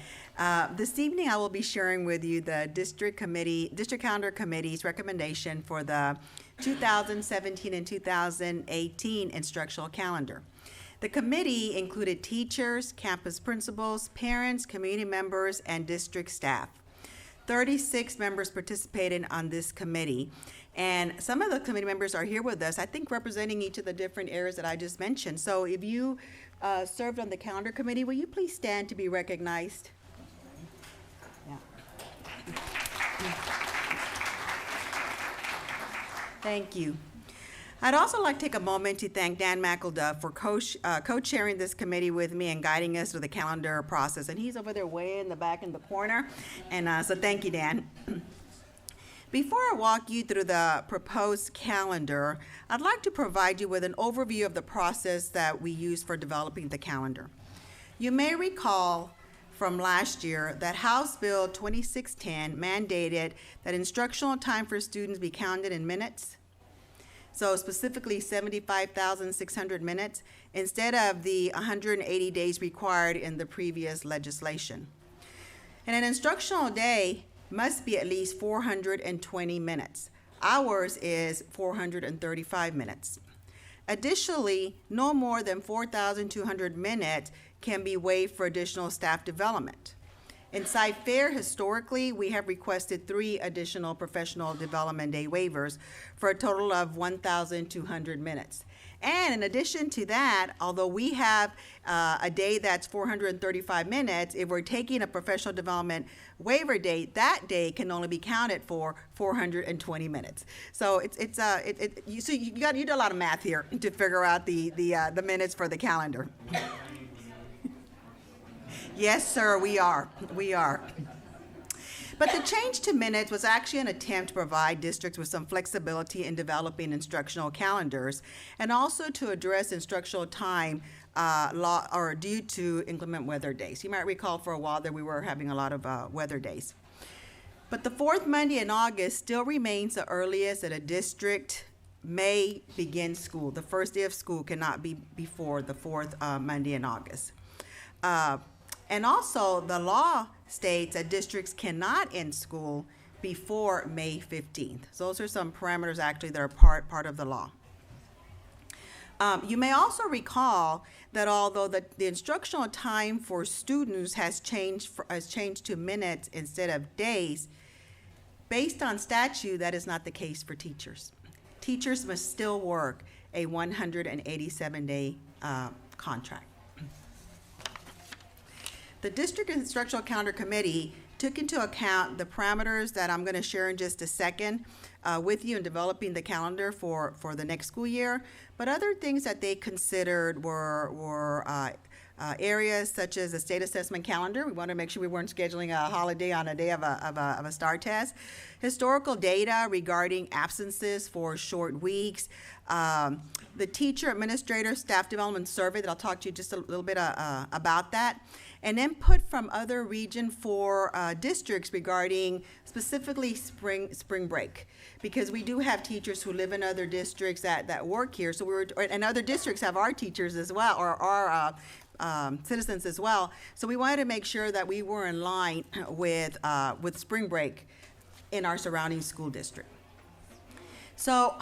This evening, I will be sharing with you the District Calendar Committee's recommendation for the 2017 and 2018 instructional calendar. The committee included teachers, campus principals, parents, community members, and district staff. 36 members participated on this committee, and some of the committee members are here with us, I think representing each of the different areas that I just mentioned. So if you served on the calendar committee, will you please stand to be recognized? Yeah. Thank you. I'd also like to take a moment to thank Dan McElduff for co-chairing this committee with me and guiding us through the calendar process. And he's over there way in the back in the corner. And so thank you, Dan. Before I walk you through the proposed calendar, I'd like to provide you with an overview of the process that we use for developing the calendar. You may recall from last year that House Bill 2610 mandated that instructional time for students be counted in minutes. So specifically 75,600 minutes instead of the 180 days required in the previous legislation. And an instructional day must be at least 420 minutes. Ours is 435 minutes. Additionally, no more than 4,200 minutes can be waived for additional staff development. In Cy-Fair, historically, we have requested 3 additional professional development day waivers for a total of 1,200 minutes. And in addition to that, although we have a day that's 435 minutes, if we're taking a professional development waiver day, that day can only be counted for 420 minutes. So you do a lot of math here to figure out the minutes for the calendar. Yes, sir, we are. But the change to minutes was actually an attempt to provide districts with some flexibility in developing instructional calendars, and also to address instructional time due to inclement weather days. You might recall for a while that we were having a lot of weather days. But the fourth Monday in August still remains the earliest that a district may begin school. The first day of school cannot be before the fourth Monday in August. And also, the law states that districts cannot end school before May 15th. So those are some parameters actually that are part of the law. You may also recall that although the instructional time for students has changed to minutes instead of days, based on statute, that is not the case for teachers. Teachers must still work a 187-day contract. The District Instructional Calendar Committee took into account the parameters that I'm going to share in just a second with you in developing the calendar for the next school year. But other things that they considered were areas such as the state assessment calendar. We wanted to make sure we weren't scheduling a holiday on a day of a STAR test. Historical data regarding absences for short weeks. The teacher, administrator, staff development survey that I'll talk to you just a little bit about that. And input from other Region 4 districts regarding specifically spring break, because we do have teachers who live in other districts that work here. So and other districts have our teachers as well, or our citizens as well. So we wanted to make sure that we were in line with spring break in our surrounding school district. So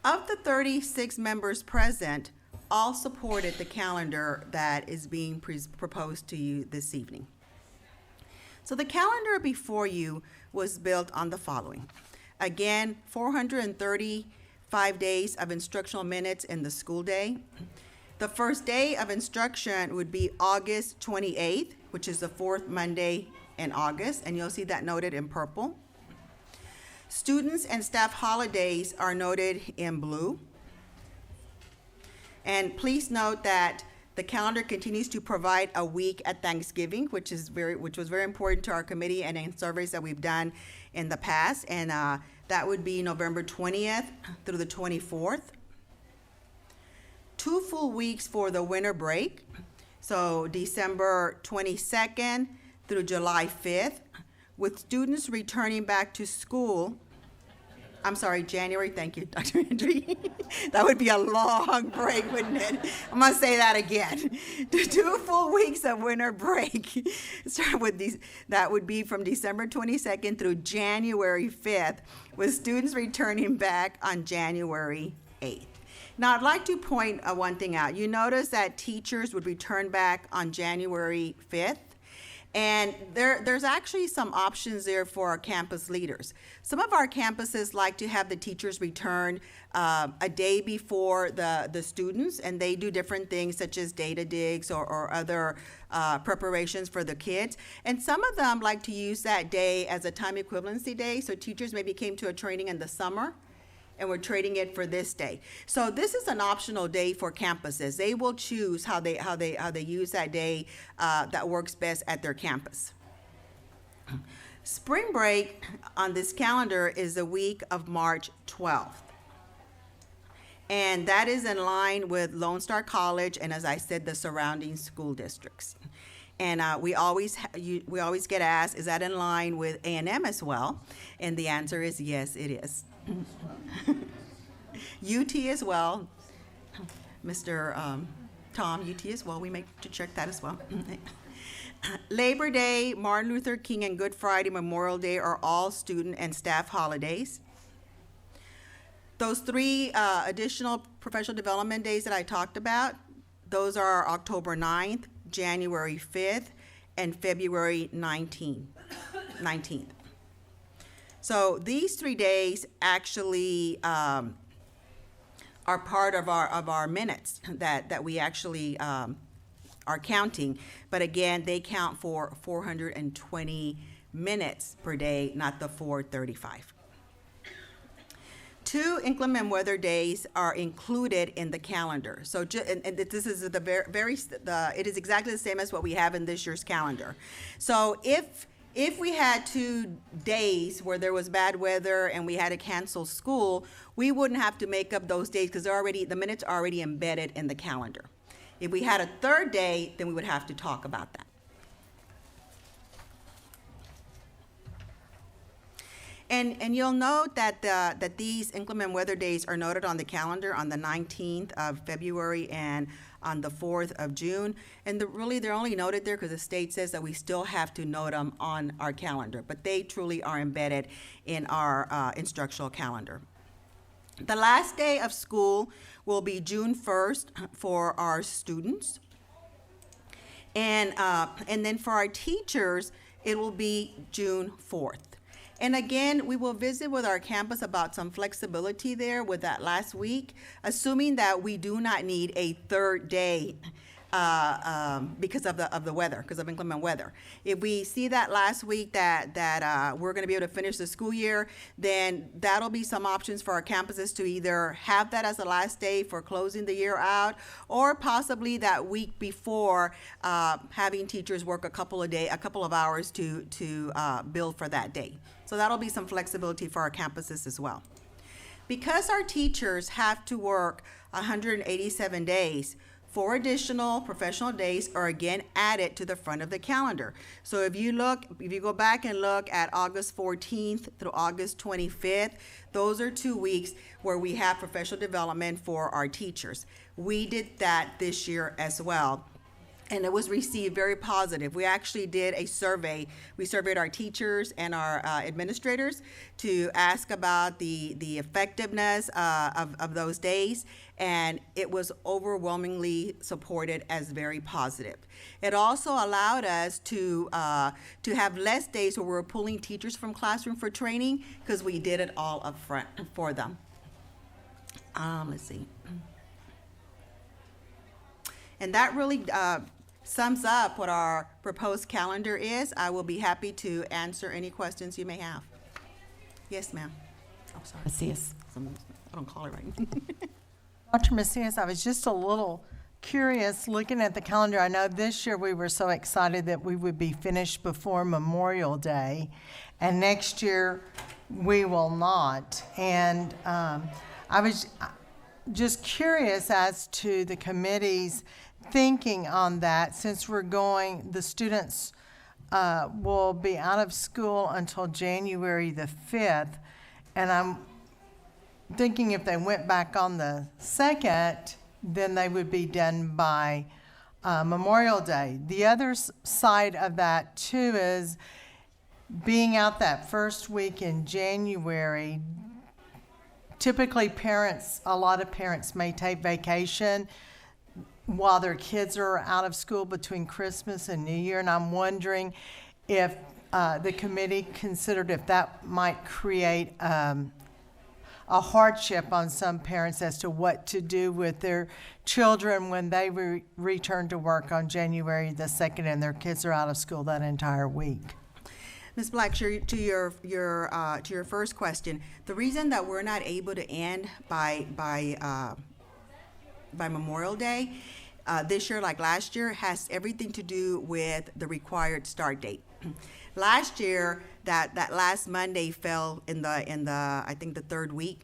of the 36 members present, all supported the calendar that is being proposed to you this evening. So the calendar before you was built on the following. Again, 435 days of instructional minutes in the school day. The first day of instruction would be August 28th, which is the fourth Monday in August, and you'll see that noted in purple. Students and staff holidays are noted in blue. And please note that the calendar continues to provide a week at Thanksgiving, which was very important to our committee and in surveys that we've done in the past. And that would be November 20th through the 24th. 2 full weeks for the winter break. So December 22nd through July 5th, with students returning back to school. I'm sorry, January, thank you, Dr. Hendry. That would be a long break, wouldn't it? I'm gonna say that again. 2 full weeks of winter break. Start with these. That would be from December 22nd through January 5th, with students returning back on January 8th. Now, I'd like to point one thing out. You notice that teachers would return back on January 5th. And there's actually some options there for our campus leaders. Some of our campuses like to have the teachers return a day before the students, and they do different things such as data digs or other preparations for the kids. And some of them like to use that day as a time equivalency day, so teachers maybe came to a training in the summer and we're trading it for this day. So this is an optional day for campuses. They will choose how they use that day that works best at their campus. Spring break on this calendar is the week of March 12th. And that is in line with Lone Star College and, as I said, the surrounding school districts. And we always get asked, is that in line with A&M as well? And the answer is yes, it is. UT as well. Mr. Tom, UT as well. We make to check that as well. Labor Day, Martin Luther King, and Good Friday, Memorial Day are all student and staff holidays. Those 3 additional professional development days that I talked about, those are October 9th, January 5th, and February 19th. So these 3 days actually are part of our minutes that we actually are counting. But again, they count for 420 minutes per day, not the 435. 2 inclement weather days are included in the calendar. So, and this is it is exactly the same as what we have in this year's calendar. So if we had 2 days where there was bad weather and we had to cancel school, we wouldn't have to make up those days because the minutes are already embedded in the calendar. If we had a 3rd day, then we would have to talk about that. And you'll note that these inclement weather days are noted on the calendar on the 19th of February and on the 4th of June. And they're only noted there because the state says that we still have to note them on our calendar, but they truly are embedded in our instructional calendar. The last day of school will be June 1st for our students. And then for our teachers, it will be June 4th. And again, we will visit with our campus about some flexibility there with that last week, assuming that we do not need a 3rd day because of the weather, because of inclement weather. If we see that last week that we're going to be able to finish the school year, then that'll be some options for our campuses to either have that as the last day for closing the year out, or possibly that week before having teachers work a couple of hours to build for that day. So that'll be some flexibility for our campuses as well. Because our teachers have to work 187 days, 4 additional professional days are again added to the front of the calendar. So if you go back and look at August 14th through August 25th, those are 2 weeks where we have professional development for our teachers. We did that this year as well, and it was received very positive. We actually did a survey. We surveyed our teachers and our administrators to ask about the effectiveness of those days, and it was overwhelmingly supported as very positive. It also allowed us to have less days where we're pulling teachers from classroom for training because we did it all up front for them. Let's see. And that really sums up what our proposed calendar is. I will be happy to answer any questions you may have. Yes, ma'am. Oh, sorry. Macias. I don't call it right. Dr. Macias, I was just a little curious looking at the calendar. I know this year we were so excited that we would be finished before Memorial Day, and next year we will not. And I was just curious as to the committee's thinking on that, since the students will be out of school until January the 5th, and I'm thinking if they went back on the 2nd, then they would be done by Memorial Day. The other side of that too is being out that first week in January. Typically a lot of parents may take vacation while their kids are out of school between Christmas and New Year, and I'm wondering if the committee considered if that might create a hardship on some parents as to what to do with their children when they return to work on January the 2nd and their kids are out of school that entire week. Ms. Black, to your first question, the reason that we're not able to end by Memorial Day this year, like last year, has everything to do with the required start date. Last year, that last Monday fell in the I think the 3rd week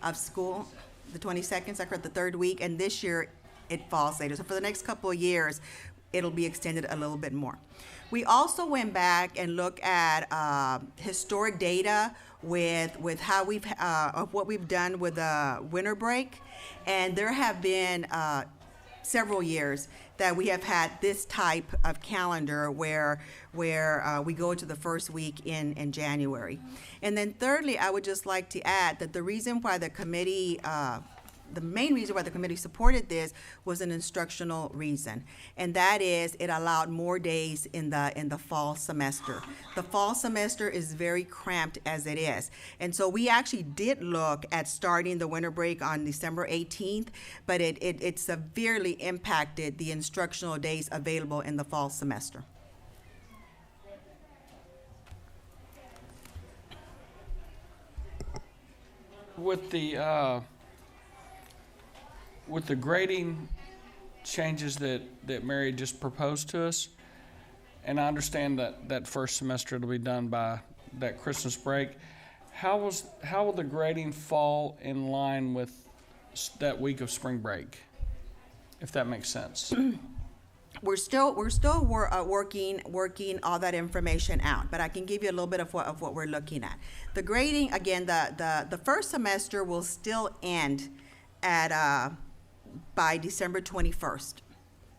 of school, the 22nd, the 3rd week, and this year it falls later. So for the next couple of years, it'll be extended a little bit more. We also went back and looked at historic data with how of what we've done with the winter break, and there have been several years that we have had this type of calendar where we go to the first week in January. And then thirdly, I would just like to add that the reason why the committee the main reason why the committee supported this was an instructional reason, and that is it allowed more days in the fall semester. The fall semester is very cramped as it is, and so we actually did look at starting the winter break on December 18th, but it severely impacted the instructional days available in the fall semester. With the grading changes that Mary just proposed to us, and I understand that first semester it'll be done by that Christmas break, how will the grading fall in line with that week of spring break, if that makes sense? We're still working all that information out, but I can give you a little bit of what we're looking at. The grading, again, the first semester will still end at by December 21st.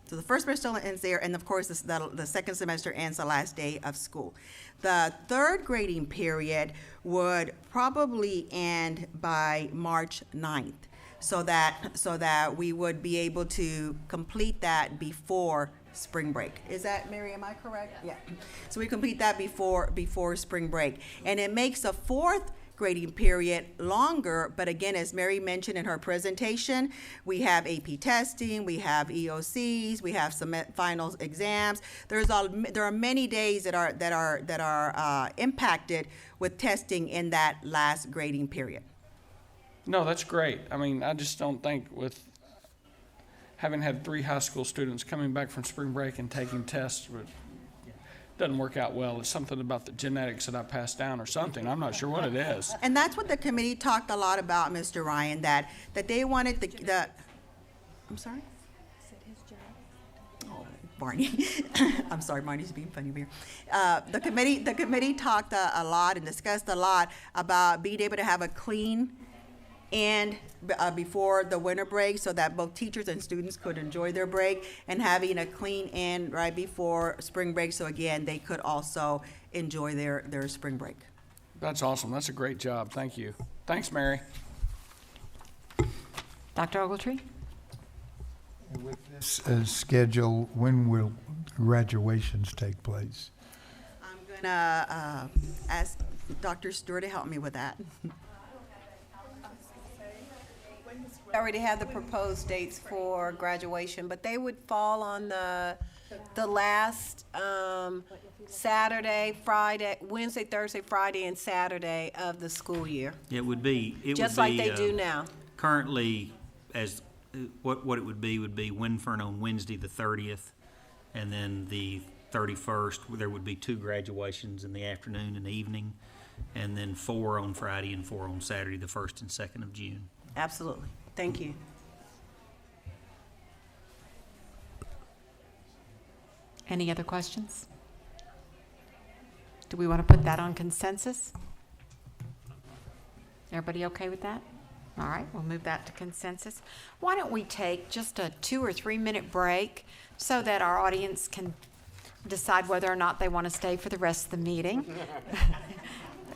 So the first semester ends there, and of course the second semester ends the last day of school. The third grading period would probably end by March 9th. So that we would be able to complete that before spring break. Is that, Mary, am I correct? Yeah. So we complete that before spring break. And it makes the fourth grading period longer, but again, as Mary mentioned in her presentation, we have AP testing, we have EOCs, we have some finals exams. There are many days that are impacted with testing in that last grading period. No, that's great. I mean, I just don't think with having had 3 high school students coming back from spring break and taking tests, doesn't work out well. It's something about the genetics that I passed down or something. I'm not sure what it is. And that's what the committee talked a lot about, Mr. Ryan, that they wanted the I'm sorry? Oh, Barney. I'm sorry, Barney's being funny over here. The committee talked a lot and discussed a lot about being able to have a clean and before the winter break, so that both teachers and students could enjoy their break, and having a clean end right before spring break, so again, they could also enjoy their spring break. That's awesome. That's a great job. Thank you. Thanks, Mary. Dr. Ogletree? With this schedule, when will graduations take place? I'm gonna ask Dr. Stewart to help me with that. We already have the proposed dates for graduation, but they would fall on the last Saturday, Friday, Wednesday, Thursday, Friday, and Saturday of the school year. It would be. Just like they do now. Currently, as what it would be Winfern on Wednesday the 30th, and then the 31st, there would be 2 graduations in the afternoon and evening, and then 4 on Friday and 4 on Saturday, the 1st and 2nd of June. Absolutely. Thank you. Any other questions? Do we want to put that on consensus? Everybody okay with that? All right, we'll move that to consensus. Why don't we take just a 2 or 3 minute break so that our audience can decide whether or not they want to stay for the rest of the meeting?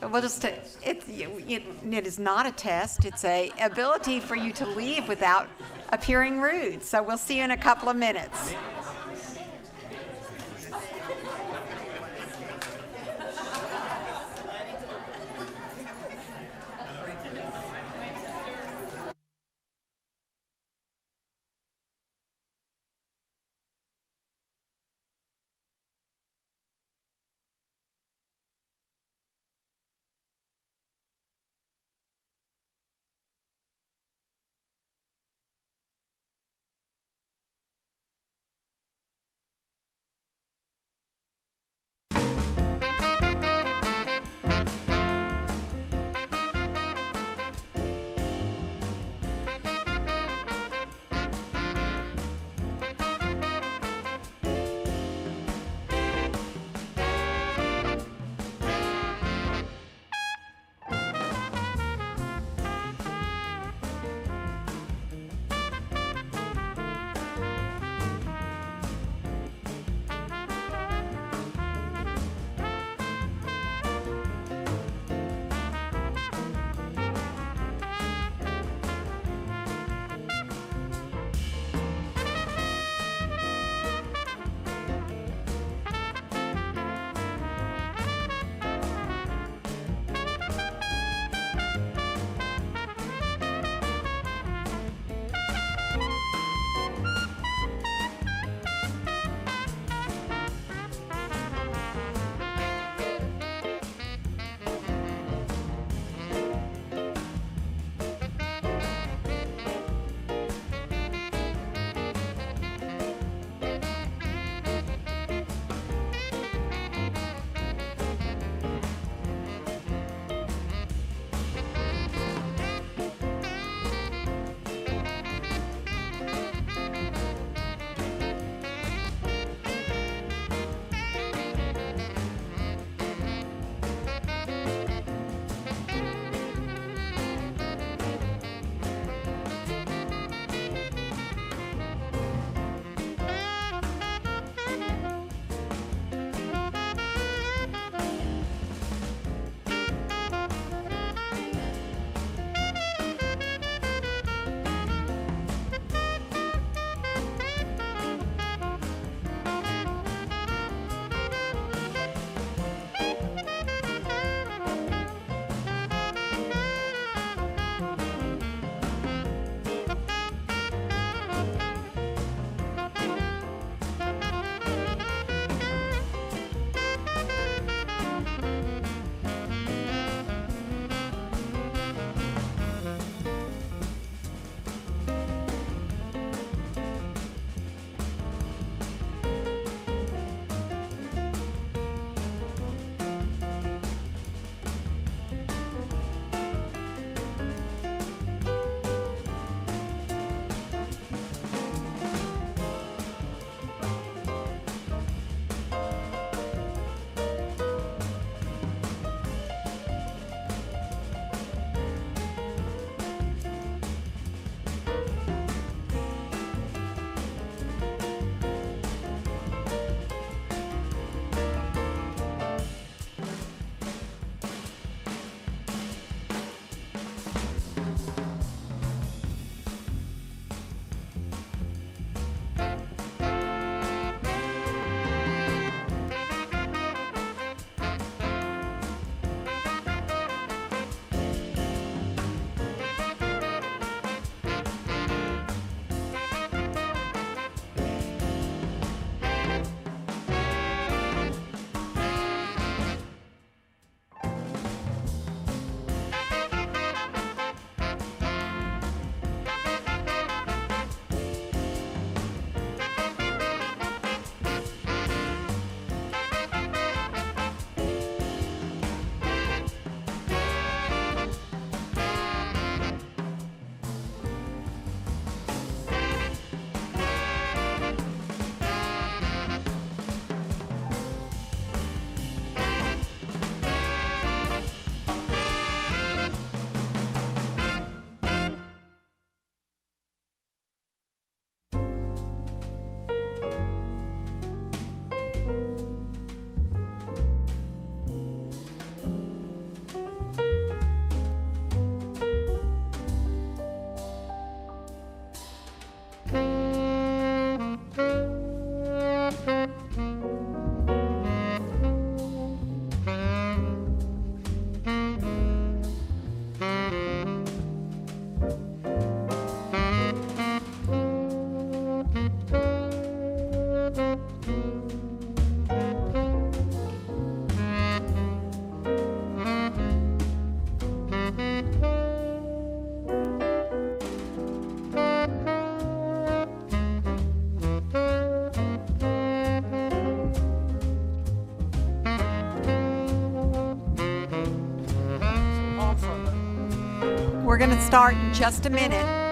We'll just, it is not a test, it's a ability for you to leave without appearing rude. So we'll see you in a couple of minutes. We're going to start in just a minute.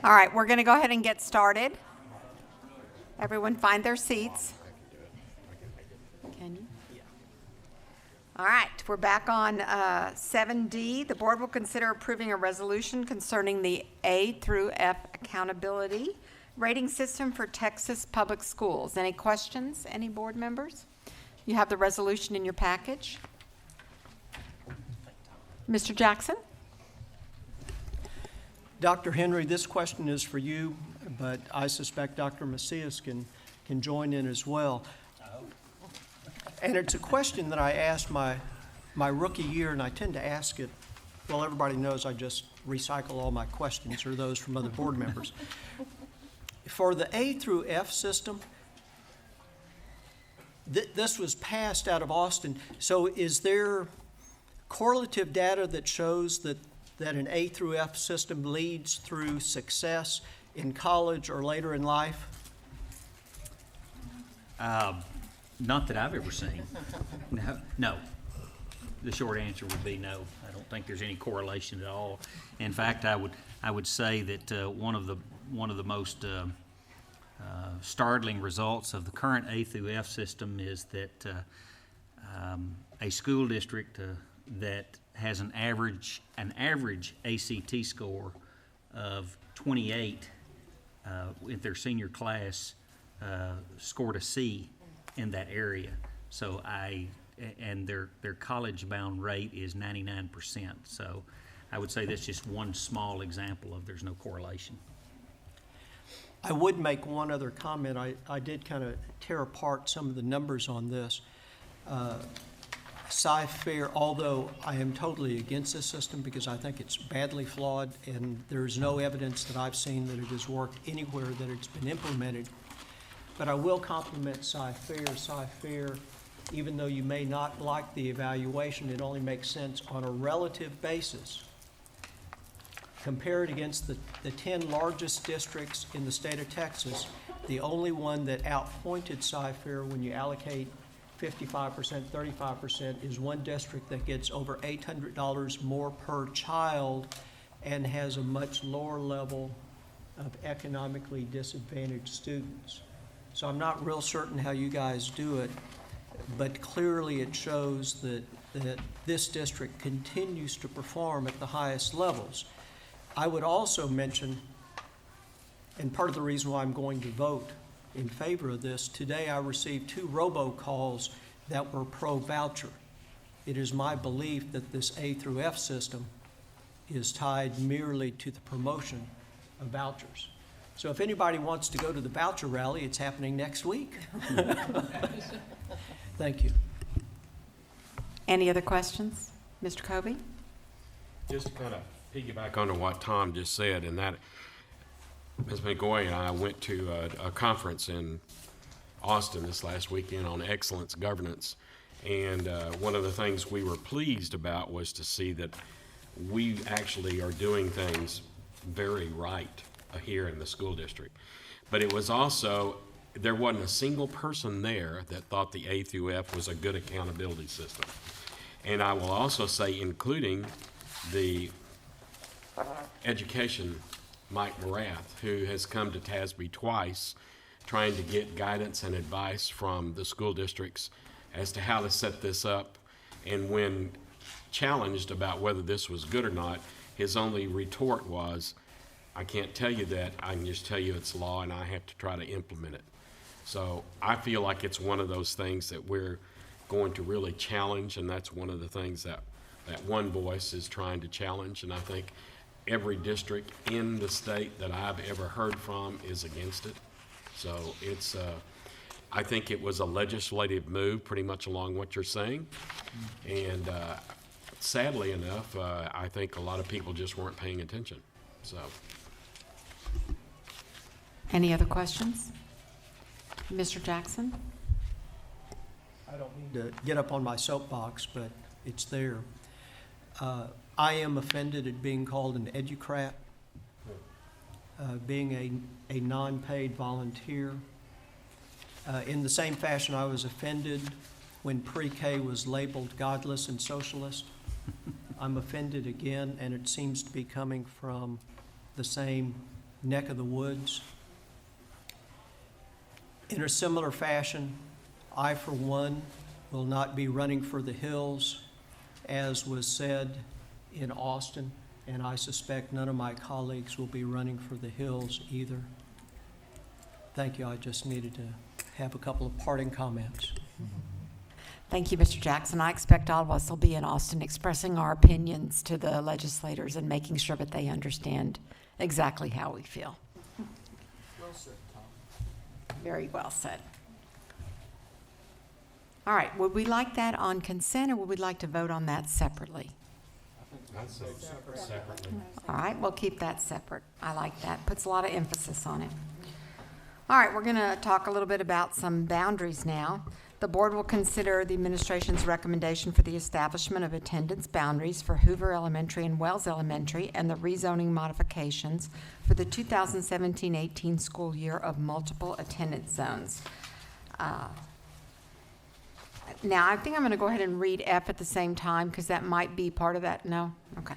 All right, we're going to go ahead and get started. Everyone find their seats. Can you? All right, we're back on 7D. The board will consider approving a resolution concerning the A through F accountability rating system for Texas public schools. Any questions, any board members? You have the resolution in your package. Mr. Jackson? Dr. Henry, this question is for you, but I suspect Dr. Macias can join in as well. And it's a question that I asked my rookie year, and I tend to ask it, well, everybody knows I just recycle all my questions or those from other board members. For the A through F system, this was passed out of Austin, so is there correlative data that shows that an A through F system leads through success in college or later in life? Not that I've ever seen. No. The short answer would be no. I don't think there's any correlation at all. In fact, I would say that one of the most startling results of the current A through F system is that a school district that has an average ACT score of 28 with their senior class scored a C in that area. So and their college bound rate is 99%. So I would say that's just one small example of there's no correlation. I would make one other comment. I did kind of tear apart some of the numbers on this. Cyfair, although I am totally against this system because I think it's badly flawed and there's no evidence that I've seen that it has worked anywhere that it's been implemented, but I will compliment Cyfair. Cyfair, even though you may not like the evaluation, it only makes sense on a relative basis. Compare it against the 10 largest districts in the state of Texas, the only one that outpointed Cyfair when you allocate 55%, 35% is one district that gets over $800 more per child and has a much lower level of economically disadvantaged students. So I'm not real certain how you guys do it, but clearly it shows that this district continues to perform at the highest levels. I would also mention, and part of the reason why I'm going to vote in favor of this, today I received 2 robocalls that were pro-voucher. It is my belief that this A through F system is tied merely to the promotion of vouchers. So if anybody wants to go to the voucher rally, it's happening next week. Thank you. Any other questions? Mr. Kobe? Just to kind of piggyback onto what Tom just said, and that Ms. McGoy and I went to a conference in Austin this last weekend on excellence governance, and one of the things we were pleased about was to see that we actually are doing things very right here in the school district. But it was also, there wasn't a single person there that thought the A through F was a good accountability system. And I will also say, including the education Mike Morath, who has come to TASB twice trying to get guidance and advice from the school districts as to how to set this up. And when challenged about whether this was good or not, his only retort was, I can't tell you that, I can just tell you it's law and I have to try to implement it. So I feel like it's one of those things that we're going to really challenge, and that's one of the things that One Voice is trying to challenge. And I think every district in the state that I've ever heard from is against it. So it's, I think it was a legislative move, pretty much along what you're saying. And sadly enough, I think a lot of people just weren't paying attention, so. Any other questions? Mr. Jackson? I don't mean to get up on my soapbox, but it's there. I am offended at being called an educrat, being a non-paid volunteer. In the same fashion, I was offended when pre-K was labeled godless and socialist. I'm offended again, and it seems to be coming from the same neck of the woods. In a similar fashion, I, for one, will not be running for the hills, as was said in Austin, and I suspect none of my colleagues will be running for the hills either. Thank you. I just needed to have a couple of parting comments. Thank you, Mr. Jackson. I expect all of us will be in Austin expressing our opinions to the legislators and making sure that they understand exactly how we feel. Well said, Tom. Very well said. All right, would we like that on consent, or would we like to vote on that separately? I'd say separately. All right, we'll keep that separate. I like that. Puts a lot of emphasis on it. All right, we're going to talk a little bit about some boundaries now. The board will consider the administration's recommendation for the establishment of attendance boundaries for Hoover Elementary and Wells Elementary and the rezoning modifications for the 2017-18 school year of multiple attendance zones. Now, I think I'm going to go ahead and read F at the same time because that might be part of that. No? Okay.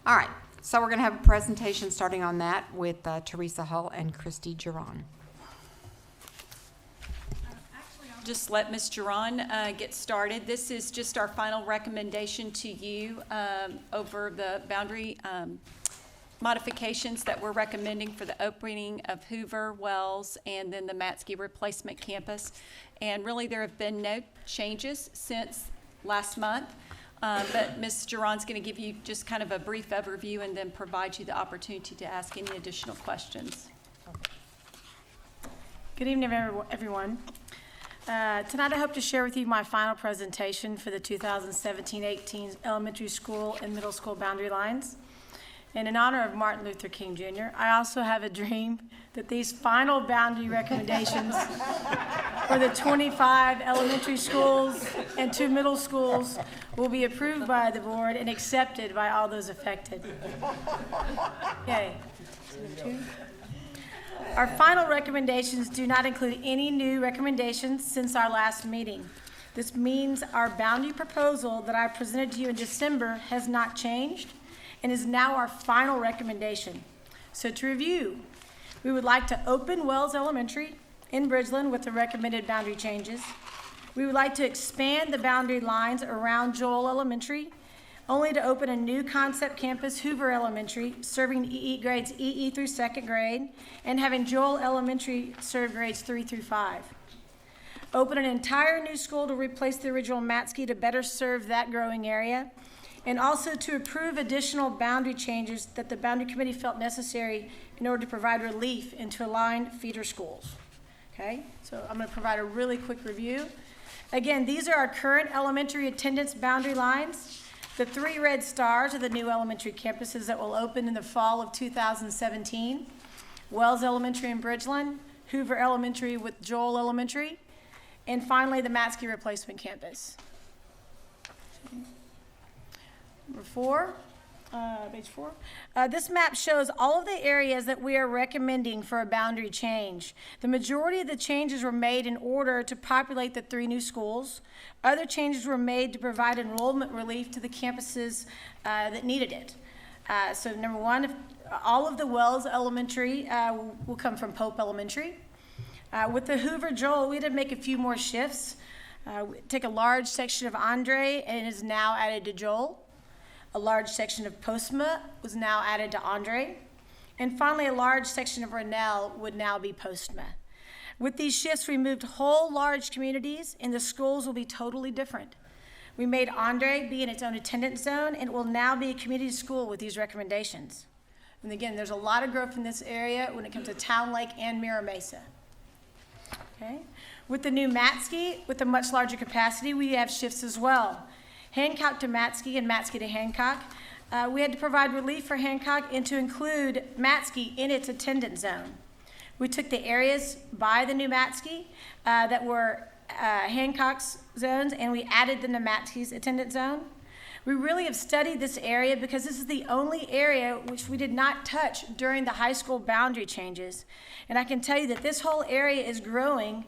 All right. So we're going to have a presentation starting on that with Teresa Hull and Christy Giron. Just let Ms. Giron get started. This is just our final recommendation to you over the boundary modifications that we're recommending for the opening of Hoover, Wells, and then the Matsky replacement campus. And really, there have been no changes since last month. But Ms. Giron's going to give you just kind of a brief overview and then provide you the opportunity to ask any additional questions. Good evening, everyone. Tonight I hope to share with you my final presentation for the 2017-18 elementary school and middle school boundary lines. And in honor of Martin Luther King Jr., I also have a dream that these final boundary recommendations for the 25 elementary schools and 2 middle schools will be approved by the board and accepted by all those affected. Okay. Our final recommendations do not include any new recommendations since our last meeting. This means our boundary proposal that I presented to you in December has not changed and is now our final recommendation. So to review, we would like to open Wells Elementary in Bridgeland with the recommended boundary changes. We would like to expand the boundary lines around Joel Elementary, only to open a new concept campus, Hoover Elementary, serving grades EE through 2nd grade, and having Joel Elementary serve grades 3 through 5. Open an entire new school to replace the original Matsky to better serve that growing area, and also to approve additional boundary changes that the boundary committee felt necessary in order to provide relief into aligned feeder schools. Okay, so I'm going to provide a really quick review. Again, these are our current elementary attendance boundary lines. The 3 red stars are the new elementary campuses that will open in the fall of 2017. Wells Elementary in Bridgeland, Hoover Elementary with Joel Elementary, and finally the Matsky replacement campus. Number 4, page 4. This map shows all of the areas that we are recommending for a boundary change. The majority of the changes were made in order to populate the 3 new schools. Other changes were made to provide enrollment relief to the campuses that needed it. So number 1, all of the Wells Elementary will come from Pope Elementary. With the Hoover Joel, we had to make a few more shifts. Take a large section of Andre and it is now added to Joel. A large section of Postma was now added to Andre. And finally, a large section of Rennell would now be Postma. With these shifts, we moved whole large communities, and the schools will be totally different. We made Andre be in its own attendance zone, and it will now be a community school with these recommendations. And again, there's a lot of growth in this area when it comes to Town Lake and Mira Mesa. Okay. With the new Matsky, with a much larger capacity, we have shifts as well. Hancock to Matsky and Matsky to Hancock. We had to provide relief for Hancock and to include Matsky in its attendance zone. We took the areas by the new Matsky that were Hancock's zones, and we added them to Matsky's attendance zone. We really have studied this area because this is the only area which we did not touch during the high school boundary changes. And I can tell you that this whole area is growing.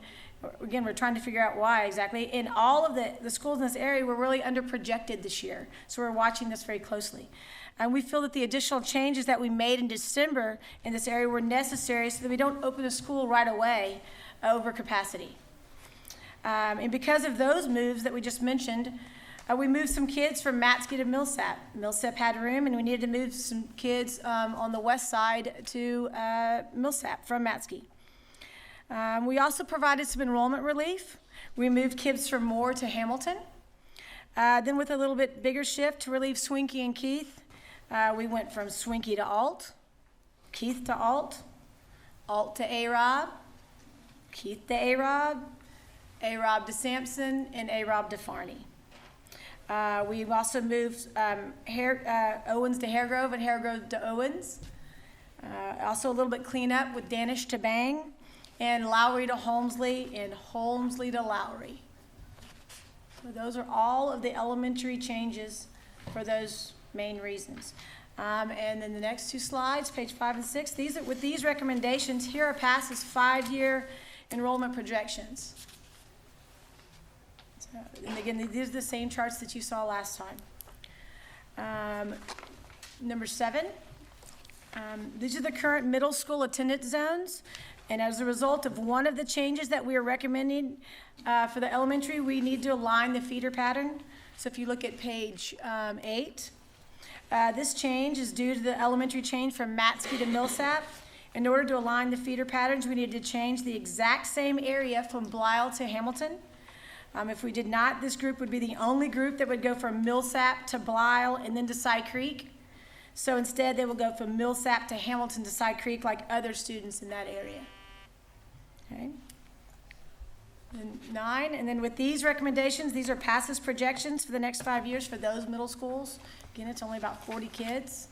Again, we're trying to figure out why exactly. And all of the schools in this area were really under projected this year. So we're watching this very closely. And we feel that the additional changes that we made in December in this area were necessary so that we don't open a school right away over capacity. And because of those moves that we just mentioned, we moved some kids from Matsky to Millsap. Millsap had room, and we needed to move some kids on the west side to Millsap from Matsky. We also provided some enrollment relief. We moved kids from Moore to Hamilton. Then with a little bit bigger shift to relieve Swinky and Keith, we went from Swinky to Alt, Keith to Alt, Alt to A-Rob, Keith to A-Rob, A-Rob to Sampson, and A-Rob to Farney. We've also moved Owens to Haregrove and Haregrove to Owens. Also a little bit cleanup with Danish to Bang, and Lowry to Holmesley, and Holmesley to Lowry. So those are all of the elementary changes for those main reasons. And then the next two slides, page 5 and 6, with these recommendations, here are PASS's 5-year enrollment projections. So, and again, these are the same charts that you saw last time. Number 7, these are the current middle school attendance zones. And as a result of one of the changes that we are recommending for the elementary, we need to align the feeder pattern. So if you look at page 8, this change is due to the elementary change from Matsky to Millsap. In order to align the feeder patterns, we need to change the exact same area from Blythe to Hamilton. If we did not, this group would be the only group that would go from Millsap to Blythe and then to Cy Creek. So instead, they will go from Millsap to Hamilton to Cy Creek like other students in that area. Okay. And 9, and then with these recommendations, these are PASS's projections for the next 5 years for those middle schools. Again, it's only about 40 kids.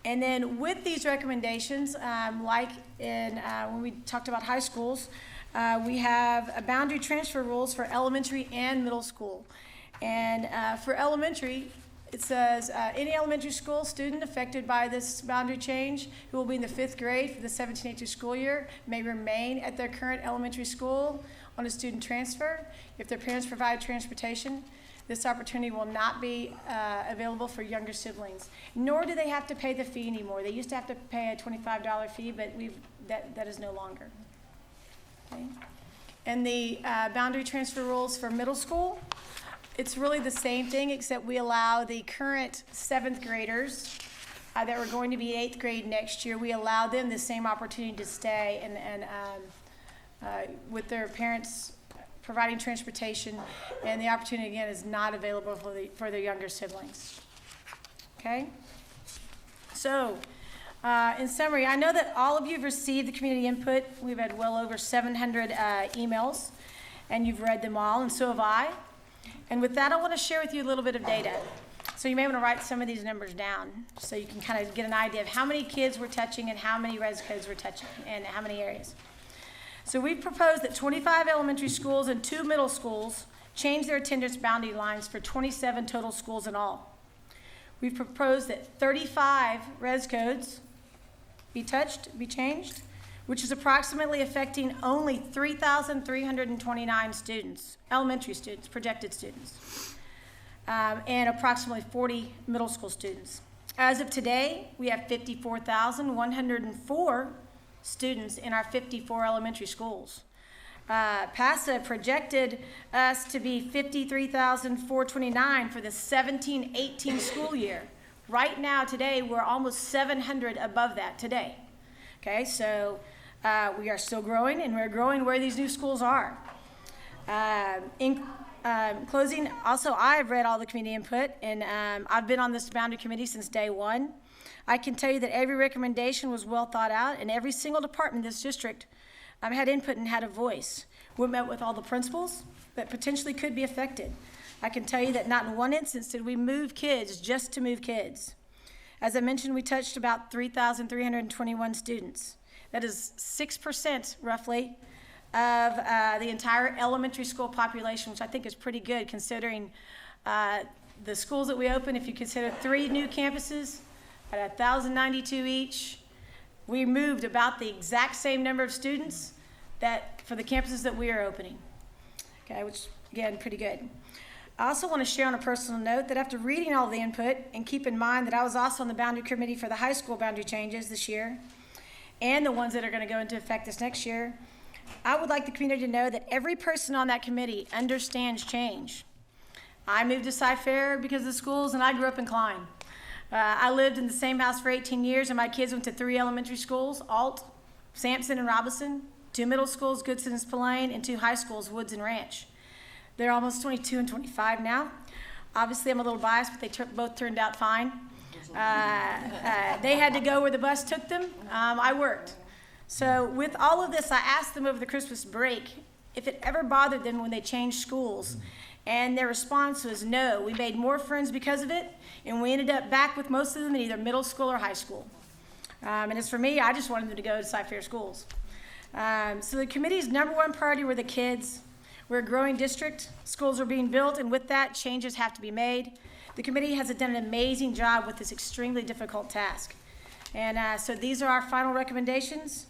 And then with these recommendations, like in when we talked about high schools, we have a boundary transfer rules for elementary and middle school. And for elementary, it says any elementary school student affected by this boundary change who will be in the 5th grade for the 17-18 school year may remain at their current elementary school on a student transfer. If their parents provide transportation, this opportunity will not be available for younger siblings, nor do they have to pay the fee anymore. They used to have to pay a $25 fee, but that is no longer. Okay. And the boundary transfer rules for middle school, it's really the same thing, except we allow the current 7th graders that were going to be 8th grade next year, we allow them the same opportunity to stay and with their parents providing transportation, and the opportunity again is not available for their younger siblings. Okay? So, in summary, I know that all of you have received the community input. We've had well over 700 emails, and you've read them all, and so have I. And with that, I want to share with you a little bit of data. So you may want to write some of these numbers down so you can kind of get an idea of how many kids we're touching and how many res codes we're touching and how many areas. So we've proposed that 25 elementary schools and 2 middle schools change their attendance boundary lines for 27 total schools in all. We've proposed that 35 res codes be changed, which is approximately affecting only 3,329 students, elementary students, projected students, and approximately 40 middle school students. As of today, we have 54,104 students in our 54 elementary schools. PASSA projected us to be 53,429 for the 17-18 school year. Right now, today, we're almost 700 above that today. Okay, so we are still growing, and we're growing where these new schools are. In closing, also, I've read all the community input, and I've been on this boundary committee since day one. I can tell you that every recommendation was well thought out, and every single department in this district had input and had a voice. We met with all the principals that potentially could be affected. I can tell you that not in one instance did we move kids just to move kids. As I mentioned, we touched about 3,321 students. That is 6% roughly of the entire elementary school population, which I think is pretty good considering the schools that we opened. If you consider 3 new campuses at 1,092 each, we moved about the exact same number of students that for the campuses that we are opening. Okay, which again, pretty good. I also want to share on a personal note that after reading all the input, and keep in mind that I was also on the boundary committee for the high school boundary changes this year, and the ones that are going to go into effect this next year, I would like the community to know that every person on that committee understands change. I moved to Cypher because of the schools, and I grew up in Klein. I lived in the same house for 18 years, and my kids went to 3 elementary schools, Alt, Sampson, and Robinson, 2 middle schools, Goodson and Spillane, and 2 high schools, Woods and Ranch. They're almost 22 and 25 now. Obviously, I'm a little biased, but they both turned out fine. They had to go where the bus took them. I worked. So with all of this, I asked them over the Christmas break if it ever bothered them when they changed schools. And their response was no. We made more friends because of it, and we ended up back with most of them in either middle school or high school. And as for me, I just wanted them to go to Cypher schools. So the committee's number one priority were the kids. We're a growing district. Schools are being built, and with that, changes have to be made. The committee has done an amazing job with this extremely difficult task. And so these are our final recommendations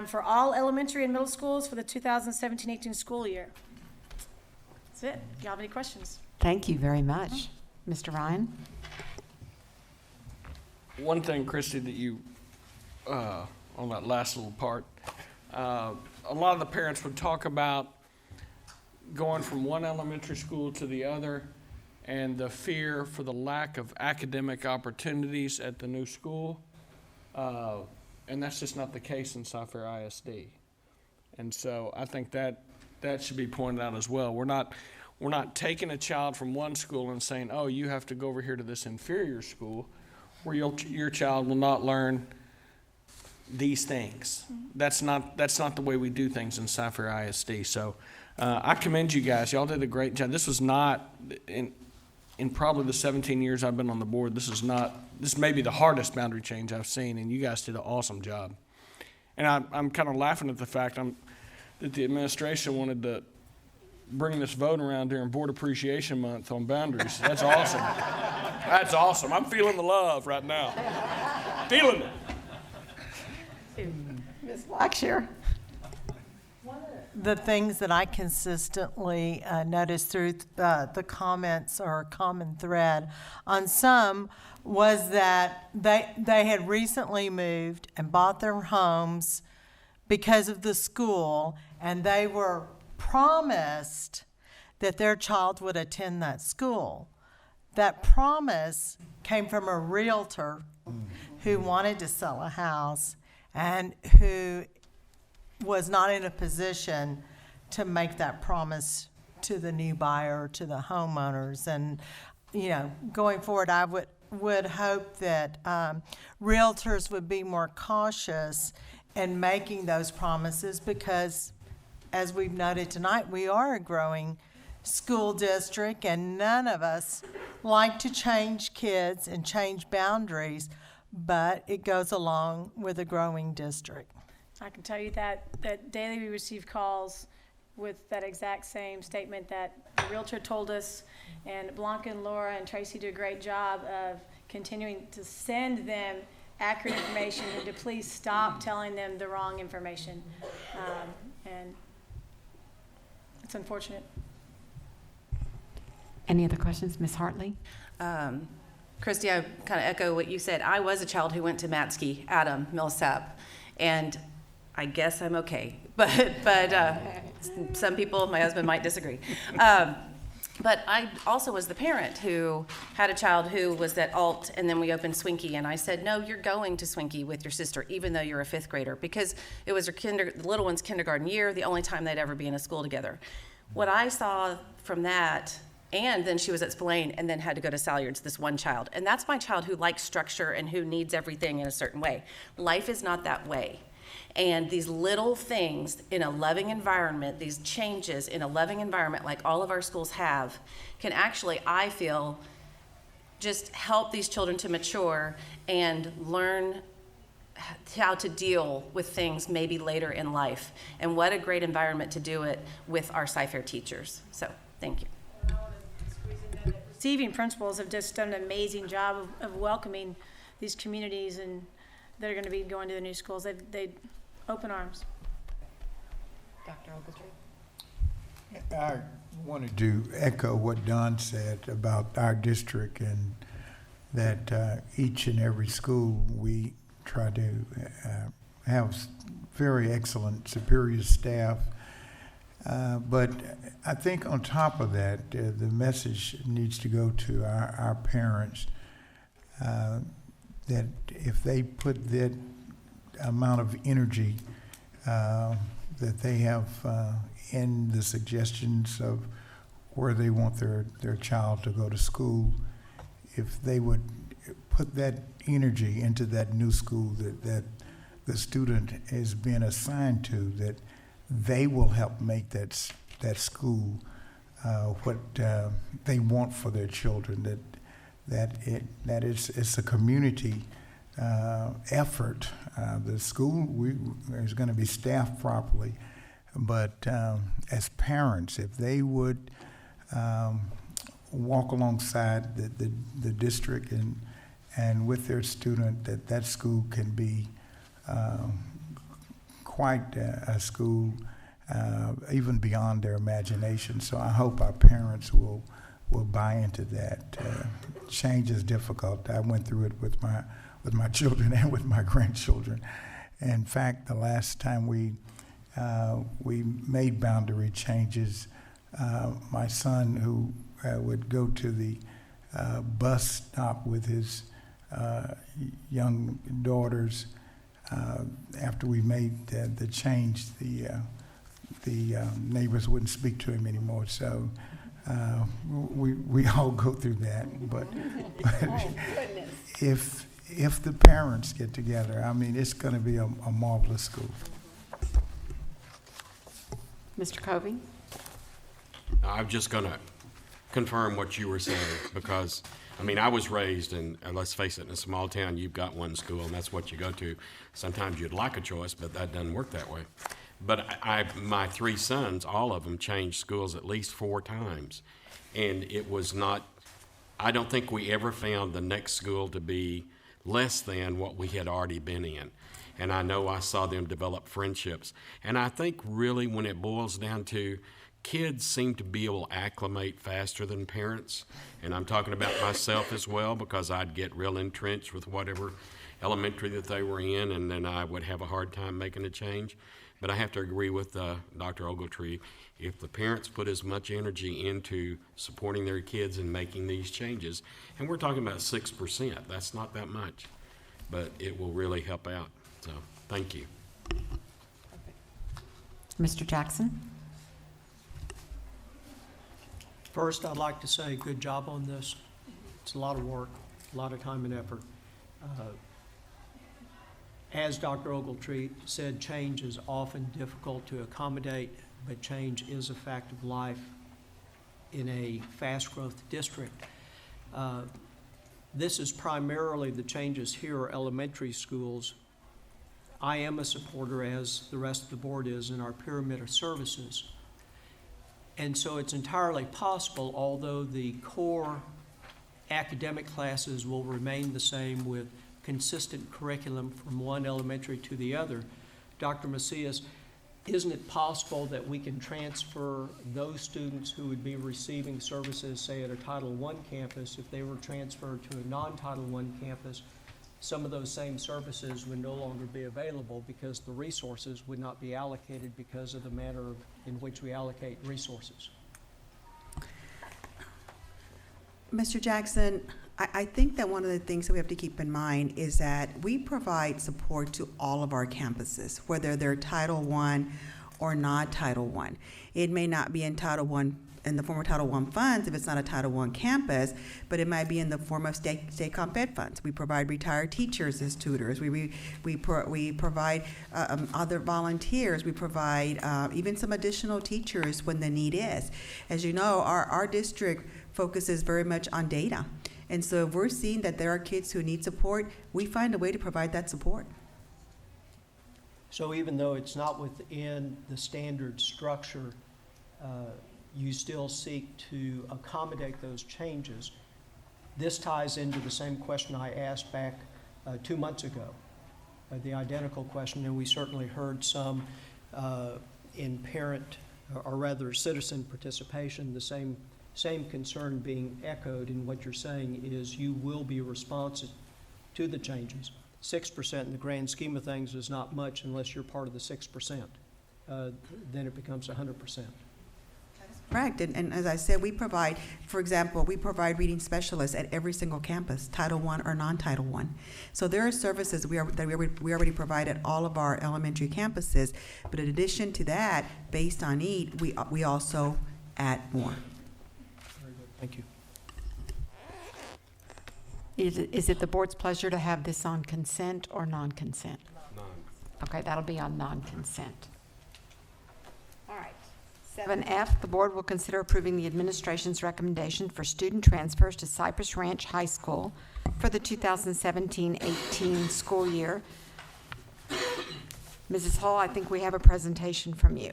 for all elementary and middle schools for the 2017-18 school year. That's it. Do you have any questions? Thank you very much. Mr. Ryan? One thing, Christy, that you, on that last little part, a lot of the parents would talk about going from one elementary school to the other and the fear for the lack of academic opportunities at the new school. And that's just not the case in Cypher ISD. And so I think that should be pointed out as well. We're not taking a child from one school and saying, oh, you have to go over here to this inferior school where your child will not learn these things. That's not the way we do things in Cypher ISD. So I commend you guys. Y'all did a great job. This was not, in probably the 17 years I've been on the board, this may be the hardest boundary change I've seen, and you guys did an awesome job. And I'm kind of laughing at the fact that the administration wanted to bring this vote around during Board Appreciation Month on boundaries. That's awesome. That's awesome. I'm feeling the love right now. Feeling it. Ms. Blackshear? The things that I consistently noticed through the comments or a common thread on some was that they had recently moved and bought their homes because of the school, and they were promised that their child would attend that school. That promise came from a realtor who wanted to sell a house and who was not in a position to make that promise to the new buyer, to the homeowners. And, going forward, I would hope that realtors would be more cautious in making those promises because, as we've noted tonight, we are a growing school district, and none of us like to change kids and change boundaries, but it goes along with a growing district. I can tell you that daily we receive calls with that exact same statement that the realtor told us, and Blanca and Laura and Tracy do a great job of continuing to send them accurate information and to please stop telling them the wrong information. And it's unfortunate. Any other questions? Ms. Hartley? Christy, I kind of echo what you said. I was a child who went to Matsky, Adam, Millsap, and I guess I'm okay. But some people, my husband might disagree. But I also was the parent who had a child who was at Alt, and then we opened Swinky, and I said, no, you're going to Swinky with your sister, even though you're a 5th grader, because it was the little one's kindergarten year, the only time they'd ever be in a school together. What I saw from that, and then she was at Spillane and then had to go to Salyards, this one child. And that's my child who likes structure and who needs everything in a certain way. Life is not that way. And these little things in a loving environment, these changes in a loving environment like all of our schools have, can actually, I feel, just help these children to mature and learn how to deal with things maybe later in life. And what a great environment to do it with our Cy-Fair teachers. So, thank you. Receiving principals have just done an amazing job of welcoming these communities and that are going to be going to the new schools. They open arms. Dr. Ogletree? I wanted to echo what Don said about our district, and that each and every school we try to have very excellent superior staff. But I think on top of that, the message needs to go to our parents that if they put that amount of energy that they have in the suggestions of where they want their child to go to school, if they would put that energy into that new school that the student is being assigned to, that they will help make that school what they want for their children, that it's a community effort. The school is going to be staffed properly, but as parents, if they would walk alongside the district and with their student, that school can be quite a school, even beyond their imagination. So I hope our parents will buy into that. Change is difficult. I went through it with my children and with my grandchildren. In fact, the last time we made boundary changes, my son, who would go to the bus stop with his young daughters, after we made the change, the neighbors wouldn't speak to him anymore. So we all go through that. But if the parents get together, I mean, it's going to be a marvelous school. Mr. Covey? I'm just going to confirm what you were saying, because, I mean, I was raised in, let's face it, in a small town, you've got one school, and that's what you go to. Sometimes you'd like a choice, but that doesn't work that way. But my 3 sons, all of them changed schools at least 4 times. And it was not, I don't think we ever found the next school to be less than what we had already been in. And I know I saw them develop friendships. And I think really when it boils down to, kids seem to be able to acclimate faster than parents. And I'm talking about myself as well, because I'd get real entrenched with whatever elementary that they were in, and then I would have a hard time making a change. But I have to agree with Dr. Ogletree. If the parents put as much energy into supporting their kids and making these changes, and we're talking about 6%, that's not that much, but it will really help out. So, thank you. Mr. Jackson? First, I'd like to say good job on this. It's a lot of work, a lot of time and effort. As Dr. Ogletree said, change is often difficult to accommodate, but change is a fact of life in a fast-growth district. This is primarily, the changes here are elementary schools. I am a supporter, as the rest of the board is, in our pyramid of services. And so it's entirely possible, although the core academic classes will remain the same with consistent curriculum from one elementary to the other. Dr. Macias, isn't it possible that we can transfer those students who would be receiving services, say at a Title I campus, if they were transferred to a non-Title I campus, some of those same services would no longer be available because the resources would not be allocated because of the manner in which we allocate resources? Mr. Jackson, I think that one of the things that we have to keep in mind is that we provide support to all of our campuses, whether they're Title I or not Title I. It may not be in Title I in the form of Title I funds if it's not a Title I campus, but it might be in the form of state comp ed funds. We provide retired teachers as tutors. We provide other volunteers. We provide even some additional teachers when the need is. As you know, our district focuses very much on data. And so if we're seeing that there are kids who need support, we find a way to provide that support. So even though it's not within the standard structure, you still seek to accommodate those changes. This ties into the same question I asked back 2 months ago, the identical question, and we certainly heard some in parent, or rather citizen participation, the same concern being echoed in what you're saying is you will be responsive to the changes. 6% in the grand scheme of things is not much unless you're part of the 6%. Then it becomes 100%. Correct, and as I said, we provide, for example, we provide reading specialists at every single campus, Title I or non-Title I. So there are services that we already provide at all of our elementary campuses, but in addition to that, based on need, we also add more. Very good, thank you. Is it the board's pleasure to have this on consent or non-consent? None. Okay, that'll be on non-consent. All right. 7F, the board will consider approving the administration's recommendation for student transfers to Cypress Ranch High School for the 2017-18 school year. Mrs. Hull, I think we have a presentation from you.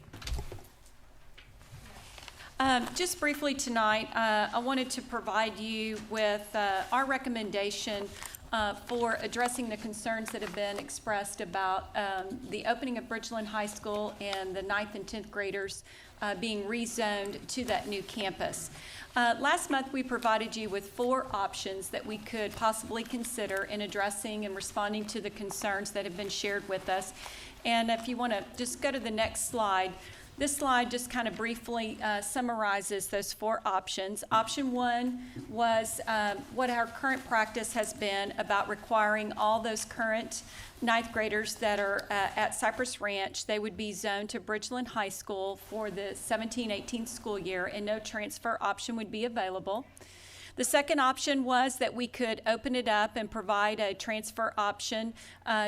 Just briefly tonight, I wanted to provide you with our recommendation for addressing the concerns that have been expressed about the opening of Bridgeland High School and the 9th and 10th graders being rezoned to that new campus. Last month, we provided you with 4 options that we could possibly consider in addressing and responding to the concerns that have been shared with us. And if you want to just go to the next slide, this slide just kind of briefly summarizes those 4 options. Option 1 was what our current practice has been about requiring all those current 9th graders that are at Cypress Ranch, they would be zoned to Bridgeland High School for the 17-18 school year, and no transfer option would be available. The second option was that we could open it up and provide a transfer option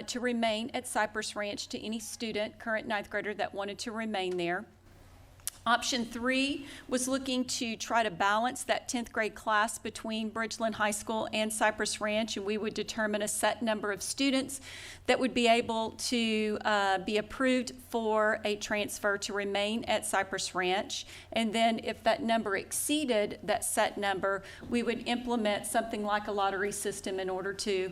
to remain at Cypress Ranch to any student, current 9th grader, that wanted to remain there. Option 3 was looking to try to balance that 10th grade class between Bridgeland High School and Cypress Ranch, and we would determine a set number of students that would be able to be approved for a transfer to remain at Cypress Ranch. And then if that number exceeded that set number, we would implement something like a lottery system in order to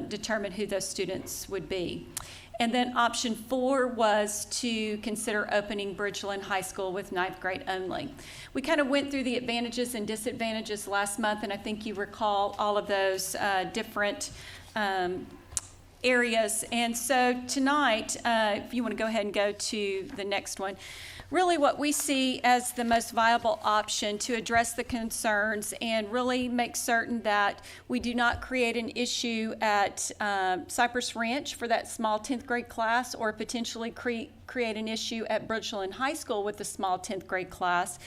determine who those students would be. And then option 4 was to consider opening Bridgeland High School with 9th grade only. We kind of went through the advantages and disadvantages last month, and I think you recall all of those different areas. And so tonight, if you want to go ahead and go to the next one, really what we see as the most viable option to address the concerns and really make certain that we do not create an issue at Cypress Ranch for that small 10th grade class, or potentially create an issue at Bridgeland High School with the small 10th grade class,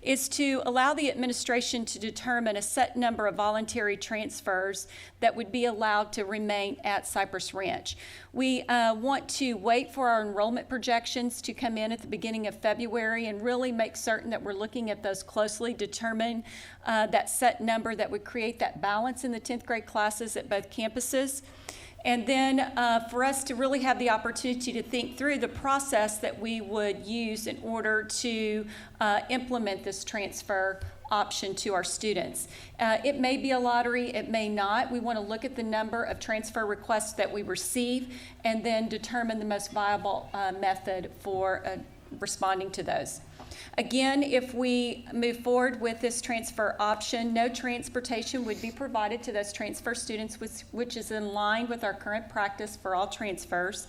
is to allow the administration to determine a set number of voluntary transfers that would be allowed to remain at Cypress Ranch. We want to wait for our enrollment projections to come in at the beginning of February and really make certain that we're looking at those closely, determine that set number that would create that balance in the 10th grade classes at both campuses. And then for us to really have the opportunity to think through the process that we would use in order to implement this transfer option to our students. It may be a lottery, it may not. We want to look at the number of transfer requests that we receive and then determine the most viable method for responding to those. Again, if we move forward with this transfer option, no transportation would be provided to those transfer students, which is in line with our current practice for all transfers.